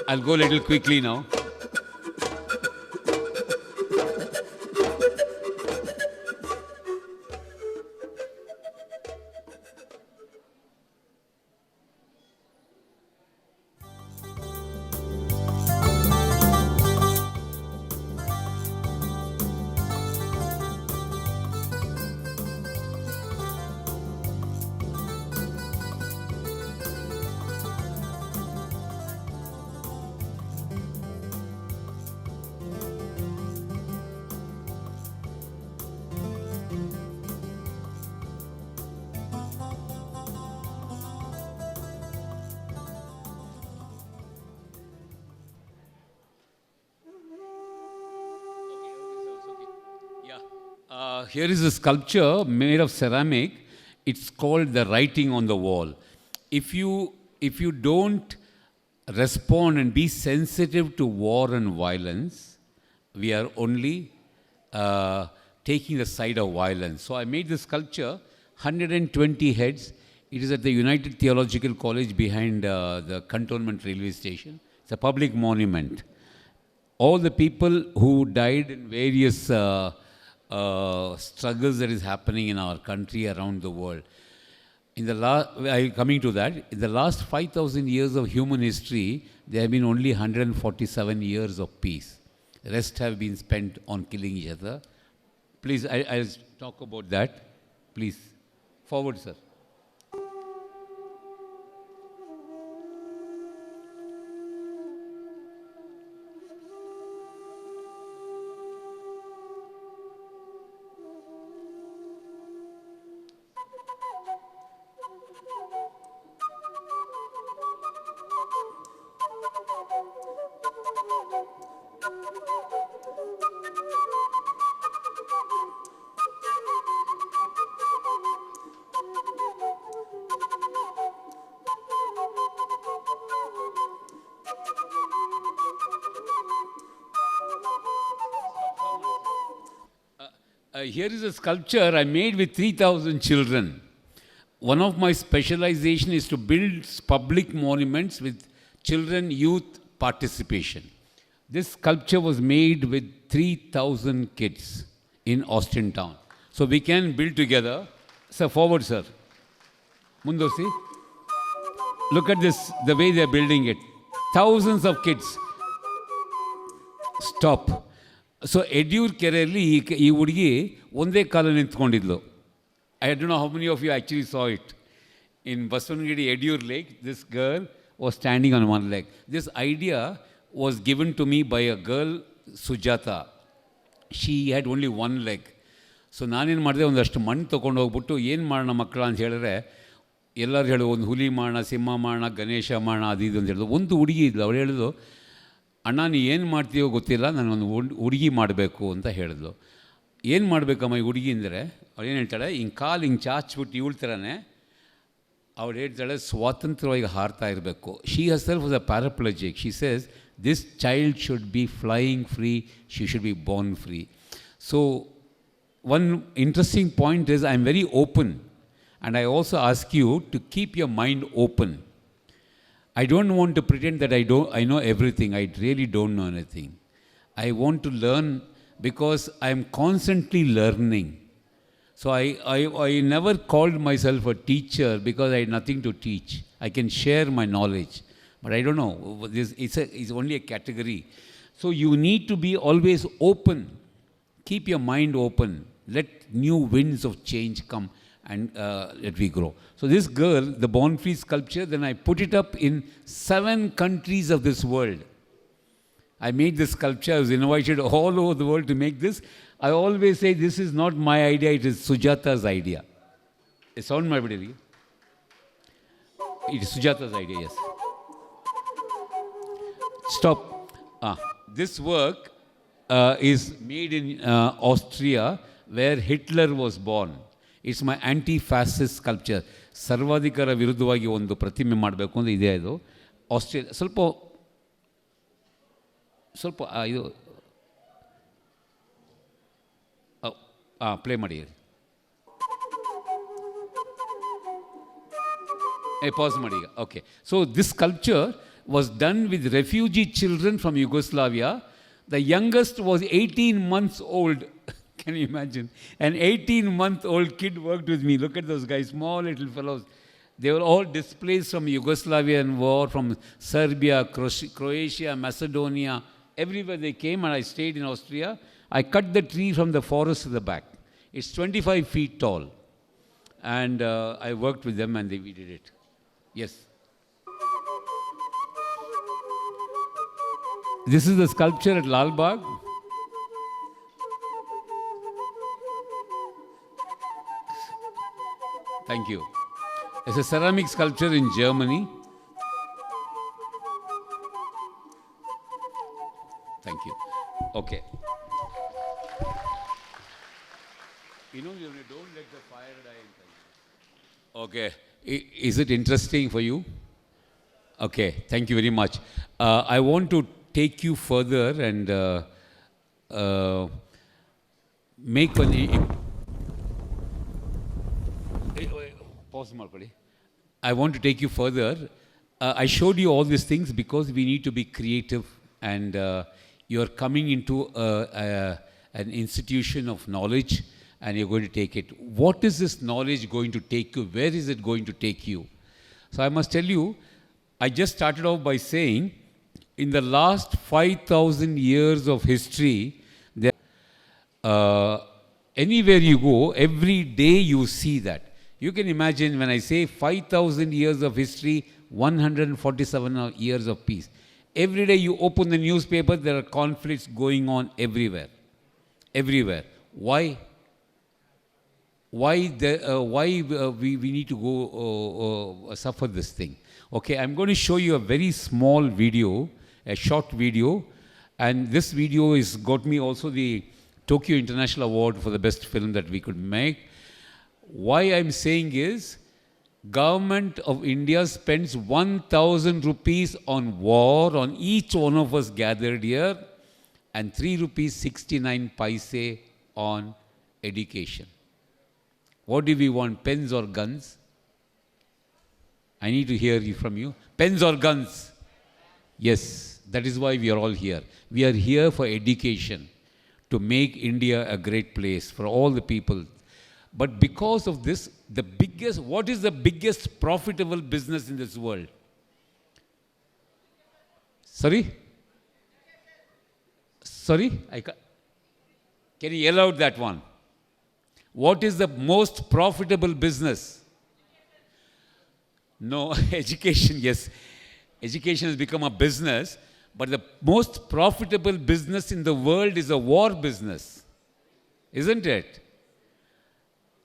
I'll go a little quickly now. Here is a sculpture made of ceramic. It's called the writing on the wall. If you don't respond and be sensitive to war and violence, we are only taking the side of violence. So I made this sculpture, 120 heads. It is at the United Theological College behind the Cantonment Railway Station. It's a public monument. All the people who died in various struggles that is happening in our country, around the world. Coming to that, in the last 5,000 years of human history, there have been only 147 years of peace. The rest have been spent on killing each other. Please, I'll talk about that. Please, forward, sir. Here is a sculpture I made with 3,000 children. One of my specialization is to build public monuments with children, youth participation. This sculpture was made with 3,000 kids in Austin town. So we can build together. Sir, forward, sir. Mundosi. Look at this, the way they are building it. Thousands of kids. Stop. So Yediyur ಕೆರೆಯಲ್ಲಿ ಈ ಹುಡುಗಿ ಒಂದೇ ಕಾಲಲ್ಲಿ ನಿಂತ್ಕೊಂಡಿದ್ಲು. I don't know how many of you actually saw it. In Basavanagiri Yediyur lake, this girl was standing on one leg. This idea was given to me by a girl, Sujata. She had only one leg. So ನಾನೇನು ಮಾಡಿದೆ, ಒಂದಷ್ಟು ಮಣ್ಣು ತೊಗೊಂಡು ಹೋಗ್ಬಿಟ್ಟು ಏನು ಮಾಡೋಣ ಮಕ್ಕಳ ಅಂತ ಹೇಳಿದ್ರೆ, ಎಲ್ಲರೂ ಹೇಳೋದು ಒಂದು ಹುಲಿ ಮಾಡೋಣ, ಸಿಂಹ ಮಾಡೋಣ, ಗಣೇಶ ಮಾಡೋಣ, ಅದು ಇದು ಅಂತ ಹೇಳಿದ್ರು. ಒಂದು ಹುಡುಗಿ ಇದ್ಲು, ಅವಳು ಹೇಳಿದ್ರು, ಅಣ್ಣ ನೀ ಏನು ಮಾಡ್ತೀಯೋ ಗೊತ್ತಿಲ್ಲ, ನನಗೊಂದು ಹುಡುಗಿ ಮಾಡಬೇಕು ಅಂತ ಹೇಳಿದ್ಲು. ಏನು ಮಾಡಬೇಕಮ್ಮ ಈ ಹುಡುಗಿ ಅಂದರೆ, ಅವಳು ಏನು ಹೇಳ್ತಾಳೆ, ಹಿಂಗೆ ಕಾಲು ಹಿಂಗೆ ಚಾಚ್ಬಿಟ್ಟು ಇವಳ ಥರನೇ ಅವಳು ಹೇಳ್ತಾಳೆ ಸ್ವಾತಂತ್ರ್ಯವಾಗಿ ಹಾರ್ತಾ ಇರಬೇಕು. She herself was a paraplegic. She says this child should be flying free, she should be born free. So one interesting point is I am very open, and I also ask you to keep your mind open. I don't want to pretend that I know everything. I really don't know anything. I want to learn because I am constantly learning. So I never called myself a teacher because I had nothing to teach. I can share my knowledge, but I don't know. It's only a category. So you need to be always open. Keep your mind open. Let new winds of change come and let we grow. So this girl, the Born Free sculpture, then I put it up in 7 countries of this world. I made this sculpture. I was invited all over the world to make this. I always say this is not my idea, it is Sujata's idea. Sound my video? It is Sujata's idea, yes. Stop. This work is made in Austria, where Hitler was born. It's my anti-fascist sculpture. ಸರ್ವಾಧಿಕಾರ ವಿರುದ್ಧವಾಗಿ ಒಂದು ಪ್ರತಿಮೆ ಮಾಡಬೇಕು ಅಂದರೆ ಇದೆ. ಇದು Australia ಸ್ವಲ್ಪ ಇದು play ಮಾಡಿ. ಪಾಸ್ ಮಾಡಿ ಈಗ. Okay. So this sculpture was done with refugee children from ಯುಗೋಸ್ಲಾವಿಯಾ. The youngest was 18 months old. Can you imagine? An 18-month-old kid worked with me. Look at those guys, small little fellows. They were all displaced from Yugoslavian war, from Serbia, Croatia, Macedonia. Everywhere they came, and I stayed in Austria. I cut the tree from the forest to the back. It's 25 feet tall. And I worked with them, and we did it. Yes. This is the sculpture at Lal Bagh. Thank you. It's a ceramic sculpture in Germany. Thank you. Okay. You know, you don't let the fire die inside. Okay. Is it interesting for you? Okay. Thank you very much. I want to take you further and make one. Pause, Markali. I want to take you further. I showed you all these things because we need to be creative, and you're coming into an institution of knowledge, and you're going to take it. What is this knowledge going to take you? Where is it going to take you? So I must tell you, I just started off by saying, in the last 5,000 years of history, anywhere you go, every day you see that. You can imagine when I say 5,000 years of history, 147 years of peace. Every day you open the newspaper, there are conflicts going on everywhere. Everywhere. Why? Why we need to go suffer this thing? Okay, I'm going to show you a very small video, a short video, and this video has got me also the Tokyo International Award for the best film that we could make. Why I'm saying is, Government of India spends 1,000 rupees on war on each one of us gathered here, and 3 rupees 69 paise on education. What do we want, pens or guns? I need to hear from you. Pens or guns? Yes, that is why we are all here. We are here for education, to make India a great place for all the people. But because of this, what is the biggest profitable business in this world? Sorry? Sorry? Can you yell out that one? What is the most profitable business? No, education, yes. Education has become a business, but the most profitable business in the world is a war business. Isn't it?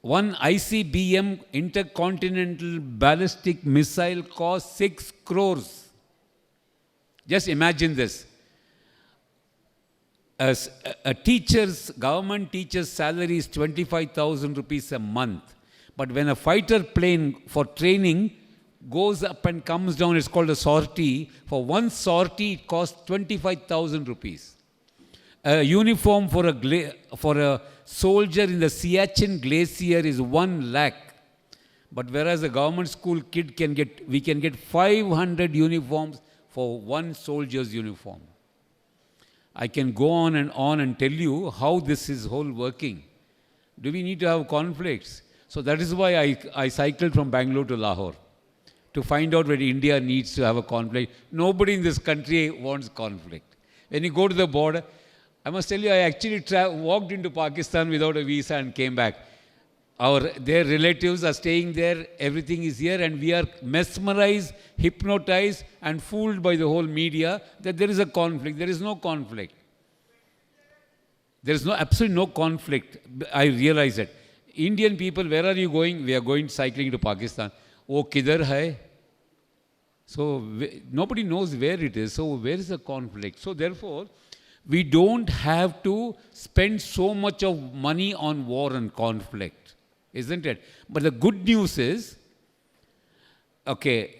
One ICBM intercontinental ballistic missile costs 6 crores. Just imagine this. As a government teacher's salary is 25,000 rupees a month. But when a fighter plane for training goes up and comes down, it's called a sortie. For one sortie, it costs 25,000 rupees. A uniform for a soldier in the Siachen Glacier is 1 lakh. But whereas a government school kid we can get 500 uniforms for one soldier's uniform. I can go on and tell you how this is whole working. Do we need to have conflicts? So that is why I cycled from Bangalore to Lahore, to find out whether India needs to have a conflict. Nobody in this country wants conflict. When you go to the border, I must tell you, I actually walked into Pakistan without a visa and came back. Their relatives are staying there, everything is here, and we are mesmerized, hypnotized, and fooled by the whole media that there is a conflict. There is no conflict. There is absolutely no conflict. I realize it. Indian people, where are you going? We are going cycling to Pakistan. Oh, kidhar hai? So nobody knows where it is. So where is the conflict? So therefore, we don't have to spend so much of money on war and conflict. Isn't it? But the good news is, okay,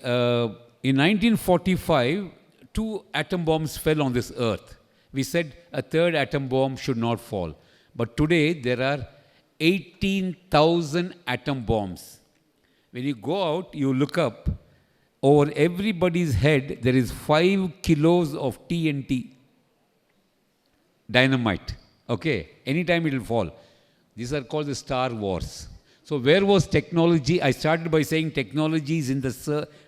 in 1945, 2 atom bombs fell on this earth. We said a 3rd atom bomb should not fall. But today, there are 18,000 atom bombs. When you go out, you look up, over everybody's head, there is 5 kilos of TNT, dynamite. Okay? Anytime it will fall. These are called the Star Wars. So where was technology? I started by saying technology is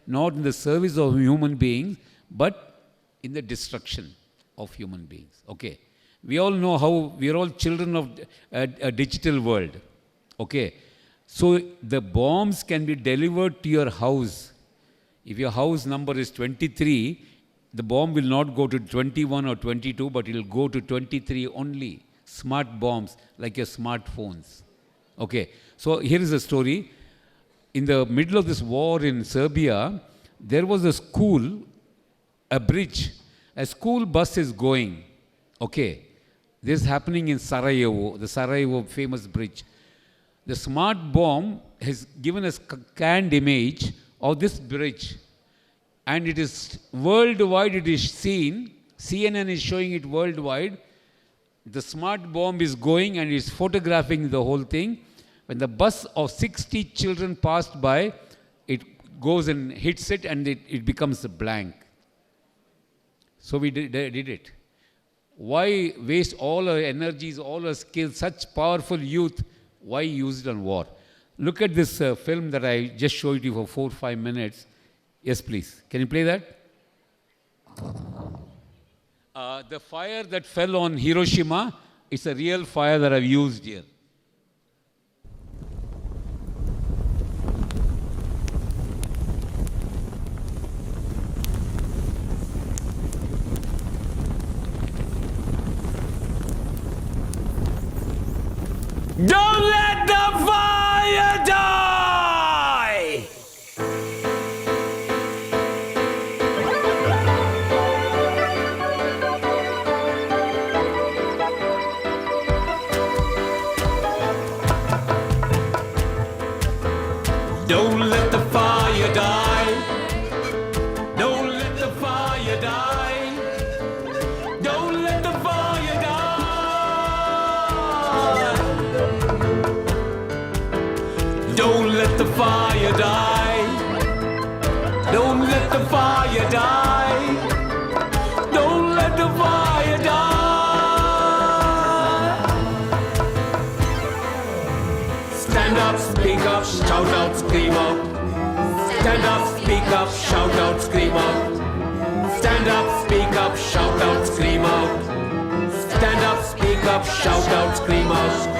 not in the service of human beings, but in the destruction of human beings. Okay. We all know how we are all children of a digital world. Okay. So the bombs can be delivered to your house. If your house number is 23, the bomb will not go to 21 or 22, but it will go to 23 only. Smart bombs, like your smartphones. Okay. So here is a story. In the middle of this war in Serbia, there was a school, a bridge. A school bus is going. Okay. This is happening in Sarajevo, the Sarajevo famous bridge. The smart bomb has given us canned image of this bridge. And it is worldwide, it is seen. CNN is showing it worldwide. The smart bomb is going and is photographing the whole thing. When the bus of 60 children passed by, it goes and hits it and it becomes a blank. So we did it. Why waste all our energies, all our skills, such powerful youth? Why use it on war? Look at this film that I just showed you for 4 or 5 minutes. Yes, please. Can you play that? The fire that fell on Hiroshima, it's a real fire that I've used here. Don't let the fire die! Don't let the fire die. Don't let the fire die. Don't let the fire die. Don't let the fire die. Don't let the fire die. Don't let the fire die. Stand up, speak up, shout out, scream out. Stand up, speak up, shout out, scream out. Stand up, speak up, shout out, scream out. Stand up, speak up, shout out, scream out.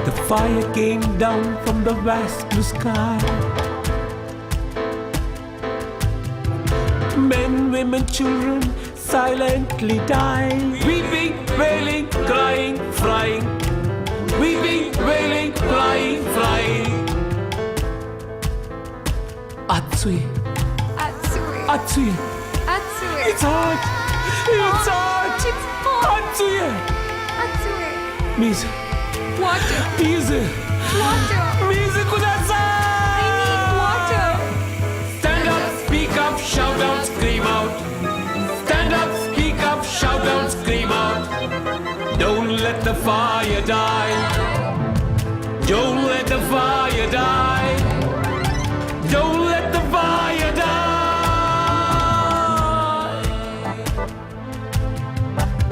The fire came down from the vast blue sky. Men, women, children silently died. Weeping, wailing, crying, frying. Weeping, wailing, crying, frying. Atsui. Atsui. Atsui. Atsui. It's hot. It's hot. It's hot. Atsui. Atsui. Mizu. Water. Mizu. Water. Mizu kudasai. I need water. Stand up, speak up, shout out, scream out. Stand up, speak up, shout out, scream out. Don't let the fire die. Don't let the fire die. Don't let the fire die.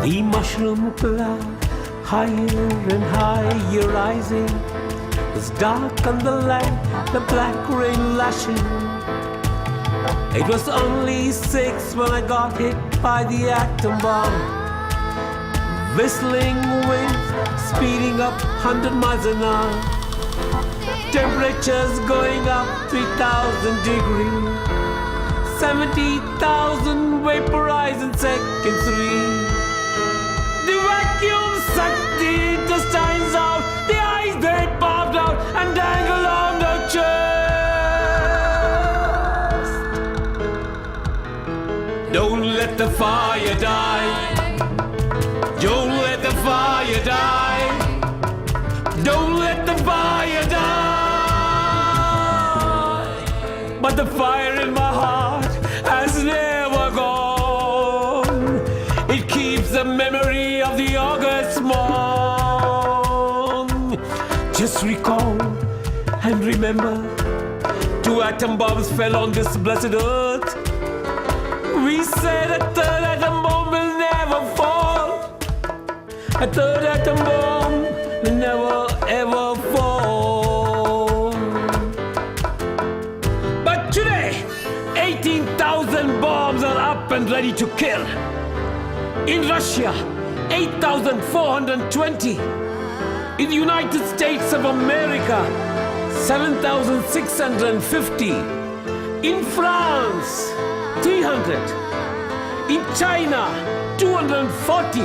The mushroom cloud, higher and higher rising, was dark on the land, the black rain lashing. It was only 6 when I got hit by the atom bomb. Whistling winds, speeding up 100 miles an hour. Temperatures going up 3,000 degrees. 70,000 vaporized in second 3. The vacuum sucked the intestines out. The eyes they popped out and dangled on the chest. Don't let the fire die. Don't let the fire die. Don't let the fire die. But the fire in my heart has never gone. It keeps the memory of the August morn. Just recall and remember, 2 atom bombs fell on this blessed earth. We said a third atom bomb will never fall. A third atom bomb will never ever fall. But today, 18,000 bombs are up and ready to kill. In Russia, 8,420. In the United States of America, 7,650. In France, 300. In China, 240.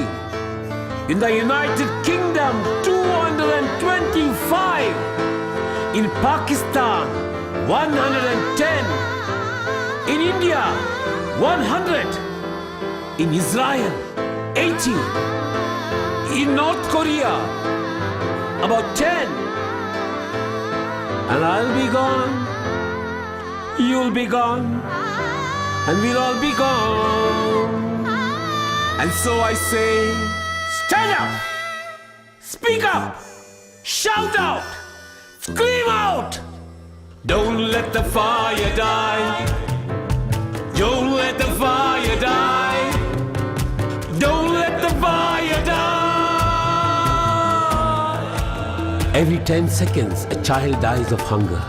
In the United Kingdom, 225. In Pakistan, 110. In India, 100. In Israel, 80. In North Korea, about 10. And I'll be gone, you'll be gone, and we'll all be gone. And so I say, stand up, speak up, shout out, scream out. Don't let the fire die. Don't let the fire die. Don't let the fire die. Every 10 seconds, a child dies of hunger.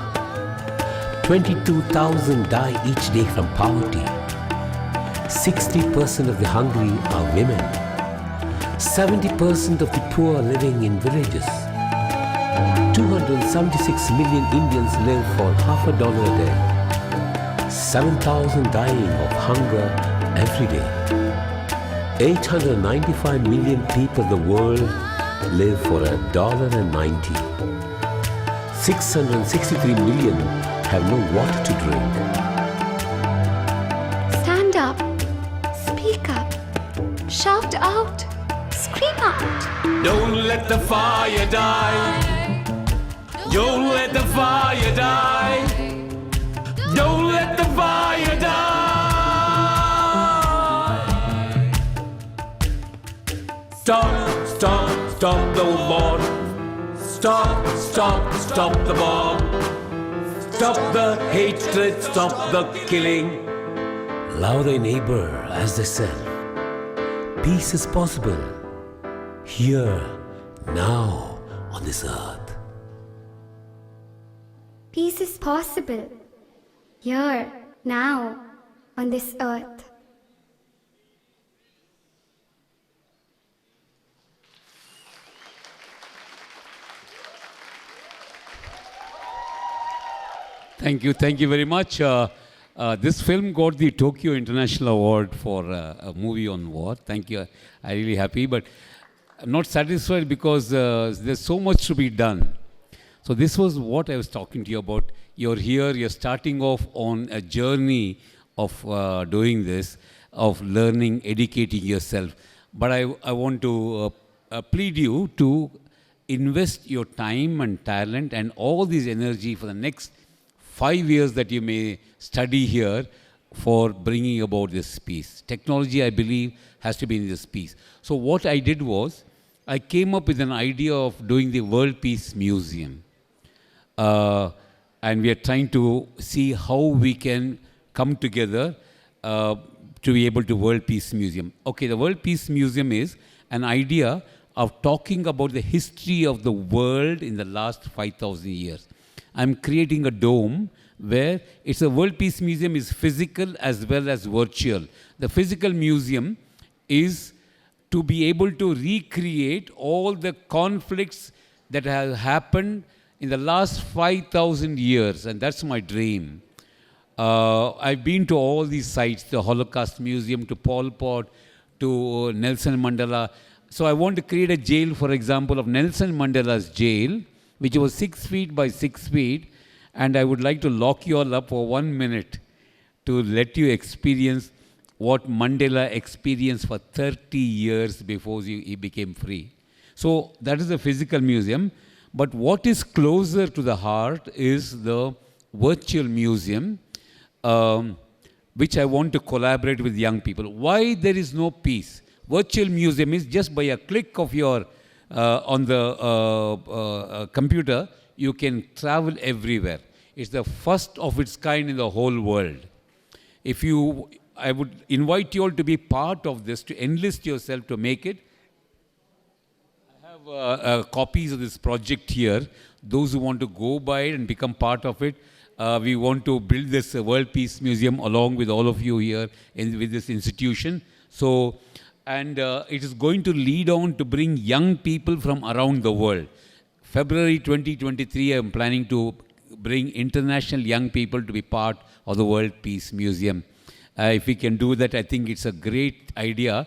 22,000 die each day from poverty. 60% of the hungry are women. 70% of the poor are living in villages. 276 million Indians live for $50 a day. 7,000 dying of hunger every day. 895 million people in the world live for $1.90. 663 million have no water to drink. Stand up. Speak up. Shout out. Scream out. Don't let the fire die. Don't let the fire die. Don't let the fire die. Stop, stop, stop the war. Stop, stop, stop the war. Stop the hatred, stop the killing. Love thy neighbor as thyself. Peace is possible here, now, on this earth. Peace is possible. Here, now, on this earth. Thank you very much. This film got the Tokyo International Award for a movie on war. Thank you. I'm really happy, but I'm not satisfied because there's so much to be done. So this was what I was talking to you about. You're here, you're starting off on a journey of doing this, of learning, educating yourself. But I want to plead you to invest your time and talent and all this energy for the next 5 years that you may study here for bringing about this peace. Technology, I believe, has to be in this peace. So what I did was, I came up with an idea of doing the World Peace Museum. And we are trying to see how we can come together to be able to World Peace Museum. Okay, the World Peace Museum is an idea of talking about the history of the world in the last 5,000 years. I'm creating a dome where it's a World Peace Museum is physical as well as virtual. The physical museum is to be able to recreate all the conflicts that have happened in the last 5,000 years, and that's my dream. I've been to all these sites, the Holocaust Museum, to Pol Pot, to Nelson Mandela. So I want to create a jail, for example, of Nelson Mandela's jail, which was 6 feet by 6 feet, and I would like to lock you all up for 1 minute to let you experience what Mandela experienced for 30 years before he became free. So that is the physical museum. But what is closer to the heart is the virtual museum, which I want to collaborate with young people. Why there is no peace? Virtual museum is just by a click of your on the computer, you can travel everywhere. It's the first of its kind in the whole world. I would invite you all to be part of this, to enlist yourself to make it. I have copies of this project here. Those who want to go by it and become part of it, we want to build this World Peace Museum along with all of you here with this institution. So, and it is going to lead on to bring young people from around the world. February 2023, I am planning to bring international young people to be part of the World Peace Museum. If we can do that, I think it's a great idea.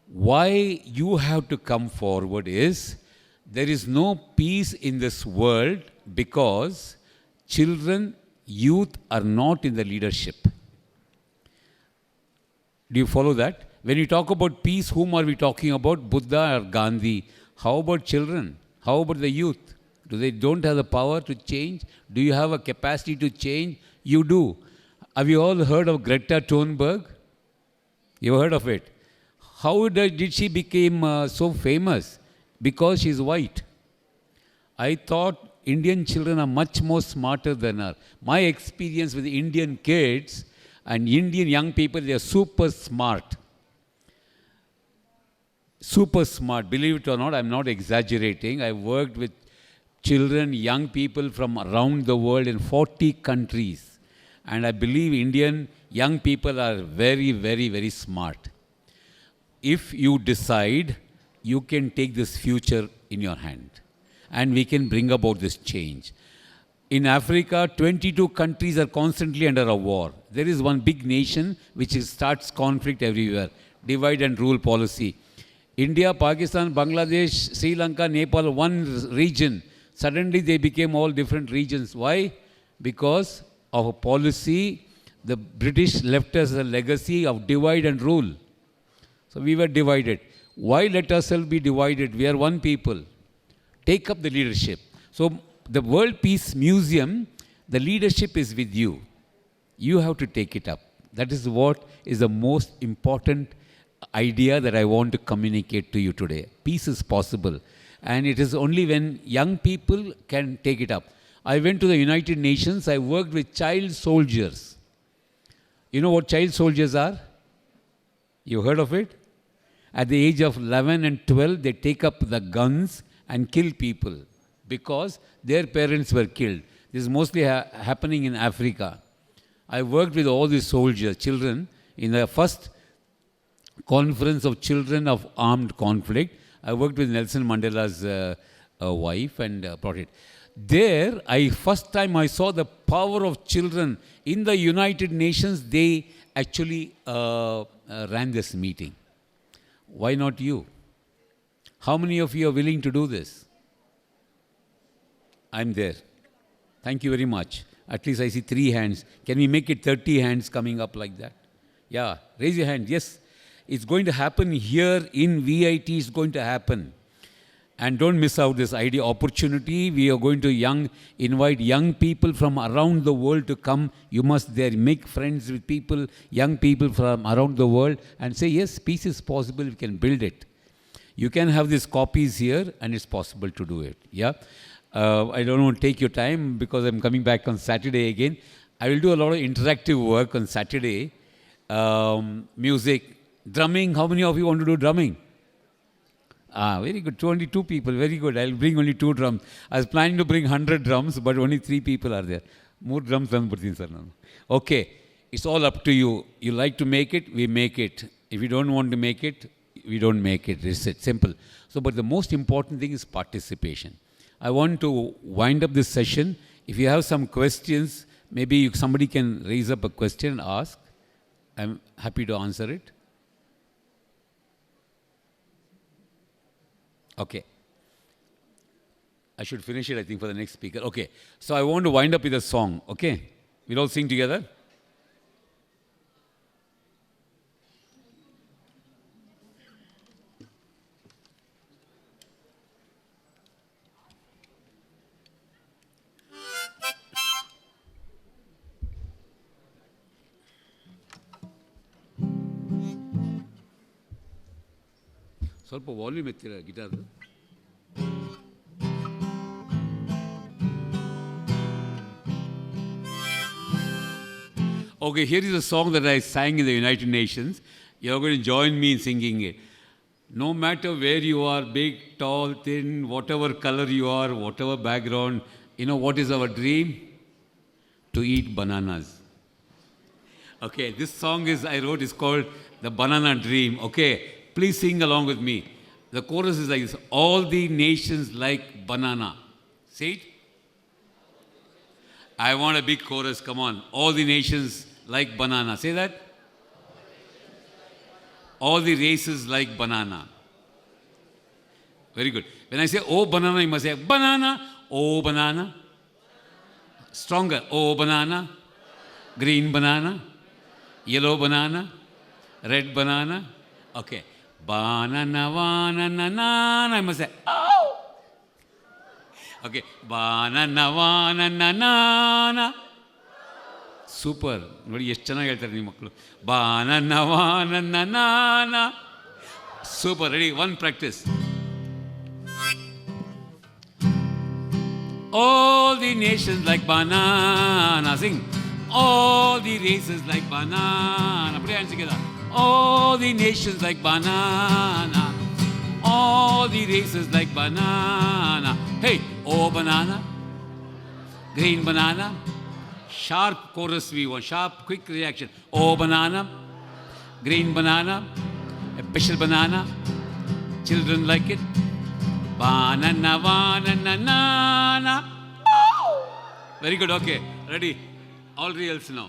Why you have to come forward is, there is no peace in this world because children, youth are not in the leadership. Do you follow that? When we talk about peace, whom are we talking about? Buddha or Gandhi? How about children? How about the youth? Do they don't have the power to change? Do you have a capacity to change? You do. Have you all heard of Greta Thunberg? You heard of it? How did she become so famous? Because she's white. I thought Indian children are much more smarter than her. My experience with Indian kids and Indian young people, they are super smart. Super smart. Believe it or not, I'm not exaggerating. I worked with children, young people from around the world in 40 countries. And I believe Indian young people are very, very, very smart. If you decide, you can take this future in your hand. And we can bring about this change. In Africa, 22 countries are constantly under a war. There is one big nation which starts conflict everywhere. Divide and rule policy. India, Pakistan, Bangladesh, Sri Lanka, Nepal, one region. Suddenly they became all different regions. Why? Because of a policy, the British left us a legacy of divide and rule. So we were divided. Why let ourselves be divided? We are one people. Take up the leadership. So the World Peace Museum, the leadership is with you. You have to take it up. That is what is the most important idea that I want to communicate to you today. Peace is possible. And it is only when young people can take it up. I went to the United Nations. I worked with child soldiers. You know what child soldiers are? You heard of it? At the age of 11 and 12, they take up the guns and kill people because their parents were killed. This is mostly happening in Africa. I worked with all these soldiers, children, in the first conference of children of armed conflict. I worked with Nelson Mandela's wife and brought it. There, first time I saw the power of children in the United Nations. They actually ran this meeting. Why not you? How many of you are willing to do this? I'm there. Thank you very much. At least I see 3 hands. Can we make it 30 hands coming up like that? Yeah, raise your hand. Yes, it's going to happen here in VIT. It's going to happen. And don't miss out this idea, opportunity. We are going to invite young people from around the world to come. You must there make friends with people, young people from around the world, and say, yes, peace is possible. We can build it. You can have these copies here, and it's possible to do it. Yeah. I don't want to take your time because I'm coming back on Saturday again. I will do a lot of interactive work on Saturday. Music, drumming. How many of you want to do drumming? Very good. 22 people. Very good. I'll bring only 2 drums. I was planning to bring 100 drums, but only 3 people are there. More drums than sir. Okay. It's all up to you. You like to make it, we make it. If you don't want to make it, we don't make it. It's simple. So, but the most important thing is participation. I want to wind up this session. If you have some questions, maybe somebody can raise up a question and ask. I'm happy to answer it. Okay. I should finish it, I think, for the next speaker. Okay. So I want to wind up with a song. Okay. We'll all sing together. ಸ್ವಲ್ಪ volume ಎತ್ತಿರ ಗಿಟಾರ್ದು. Okay, here is a song that I sang in the United Nations. You're going to join me in singing it. No matter where you are, big, tall, thin, whatever color you are, whatever background, you know what is our dream? To eat bananas. Okay, this song I wrote is called The Banana Dream. Okay. Please sing along with me. The chorus is like this. All the nations like banana. See it? I want a big chorus. Come on. All the nations like banana. Say that. All the races like banana. Very good. When I say, oh banana, you must say, banana. Oh banana. Stronger. Oh banana. Green banana. Yellow banana. Red banana. Okay. Banana, banana, I must say. Oh! Okay. Banana, banana. Super ನೋಡಿ, ಎಷ್ಟು ಚೆನ್ನಾಗಿ ಹೇಳ್ತಾರೆ ನಿಮ್ಮ ಮಕ್ಕಳು. Banana banana. Super. Ready, one practice. All the nations like banana. Sing. All the races like banana. Put your hands together. All the nations like banana. All the races like banana. Hey, oh banana. Green banana. Sharp chorus we want. Sharp, quick reaction. Oh banana. Green banana. A special banana. Children like it. Banana, banana. Oh! Very good. Okay. Ready. All reals now.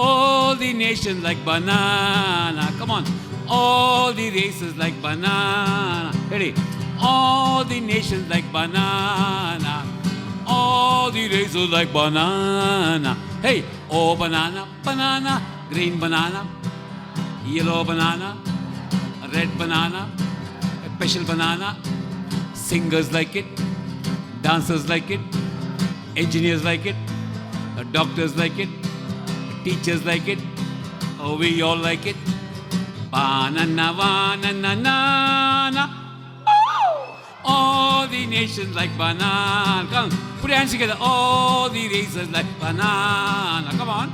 All the nations like banana. Come on. All the races like banana. Ready. All the nations like banana. All the races like banana. Hey, oh banana, banana, green banana, yellow banana, red banana, special banana. Singers like it, dancers like it, engineers like it, doctors like it, teachers like it. Oh, we all like it. Banana, banana. All the nations like banana. Come, put your hands together. All the races like banana. Come on.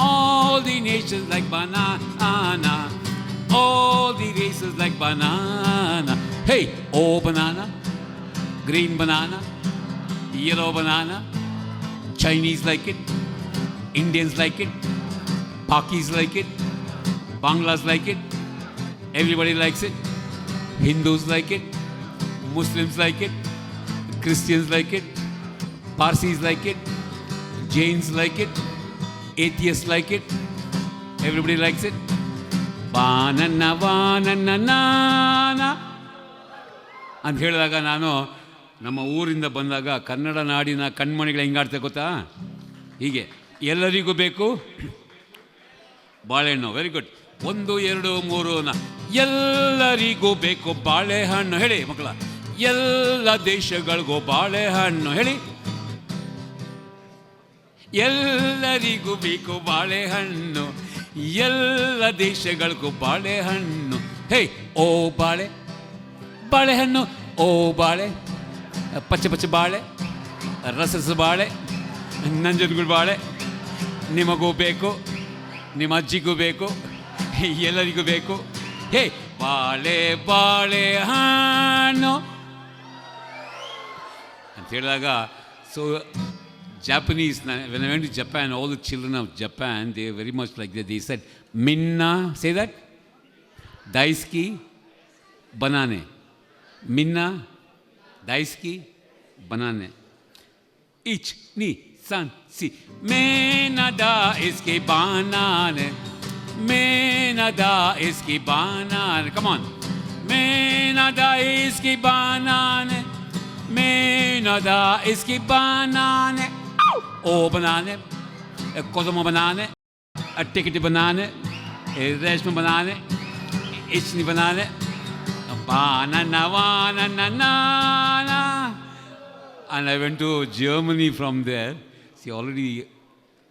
All the nations like banana. All the races like banana. Hey, oh banana. Green banana. Yellow banana. Chinese like it. Indians like it. Pakis like it. Banglas like it. Everybody likes it. Hindus like it. Muslims like it, Christians like it, Parsis like it, Jains like it, atheists like it, everybody likes it. Banana, banana. ಅಂತ ಹೇಳಿದಾಗ ನಾನು ನಮ್ಮ ಊರಿಂದ ಬಂದಾಗ ಕನ್ನಡ ನಾಡಿನ ಕಣ್ಮಣಿಗಳು ಹೆಂಗಾಡ್ತೆ ಗೊತ್ತಾ? ಹೀಗೆ ಎಲ್ಲರಿಗೂ ಬೇಕು ಬಾಳೆಹಣ್ಣು. Very good. 1 2 3 ಎಲ್ಲರಿಗೂ ಬೇಕು ಬಾಳೆಹಣ್ಣು. ಹೇಳಿ ಮಕ್ಕಳ. ಎಲ್ಲ ದೇಶಗಳಿಗೂ ಬಾಳೆಹಣ್ಣು. ಹೇಳಿ. ಎಲ್ಲರಿಗೂ ಬೇಕು ಬಾಳೆಹಣ್ಣು. ಎಲ್ಲ ದೇಶಗಳಿಗೂ ಬಾಳೆಹಣ್ಣು. ಹೇ, ಓ ಬಾಳೆ, ಬಾಳೆಹಣ್ಣು. ಓ ಬಾಳೆ, ಪಚ್ಚ ಪಚ್ಚ ಬಾಳೆ, ರಸಸ ಬಾಳೆ, ನಂಜನಗೂಡು ಬಾಳೆ. ನಿಮಗೂ ಬೇಕು, ನಿಮ್ಮ ಅಜ್ಜಿಗೂ ಬೇಕು, ಎಲ್ಲರಿಗೂ ಬೇಕು. ಹೇ, ಬಾಳೆ ಬಾಳೆಹಣ್ಣು ಅಂತ ಹೇಳಿದಾಗ, so Japanese, when I went to Japan, all the children of Japan, they were very much like that. They said, minna, say that? Daisuki, banane. Minna, daisuki, banane. Ich, ni, san, si. Mena daisuki, banane. Mena daisuki, banane. Come on. Mena daisuki, banane. Mena daisuki, banane. Oh banane, a Kosomo banane, a Tikiti banane, a Reshma banane, Ichni banane, a banana, banana. And I went to Germany from there. See, already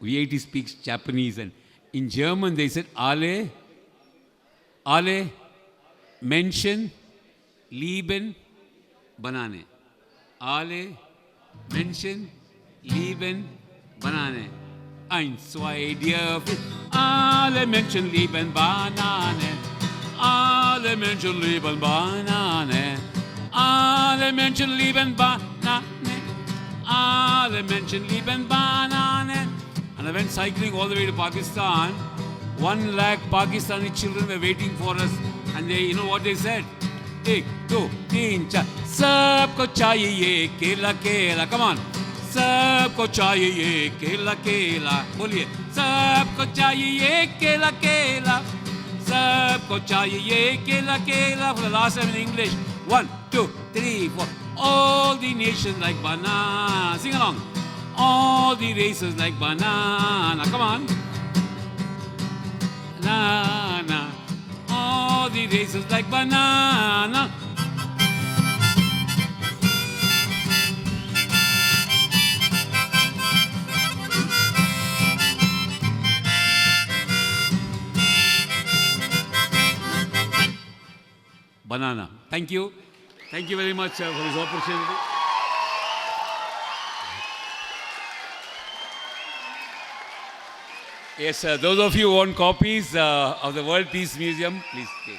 VAT speaks Japanese, and in German they said, alle Menschen lieben Banane. Alle Menschen lieben Banane. 1, 2, dear. Alle Menschen lieben Banane. Alle Menschen lieben Banane. Alle Menschen lieben Banane. Alle Menschen lieben Banane. And I went cycling all the way to Pakistan. 1 lakh Pakistani children were waiting for us. And they, you know what they said? 1, 2, 3, 4. Sabko chahiye kela kela. Come on. सबको चाहिए केला केला. बोलिए. सबको चाहिए केला केला. Sabko chahiye kela kela. For the last time in English. 1, 2, 3, 4. All the nations like banana. Sing along. All the races like banana. Come on. Banana. All the races like banana. Banana. Thank you. Thank you very much for this opportunity. Yes, those of you who want copies of the World Peace Museum, please take.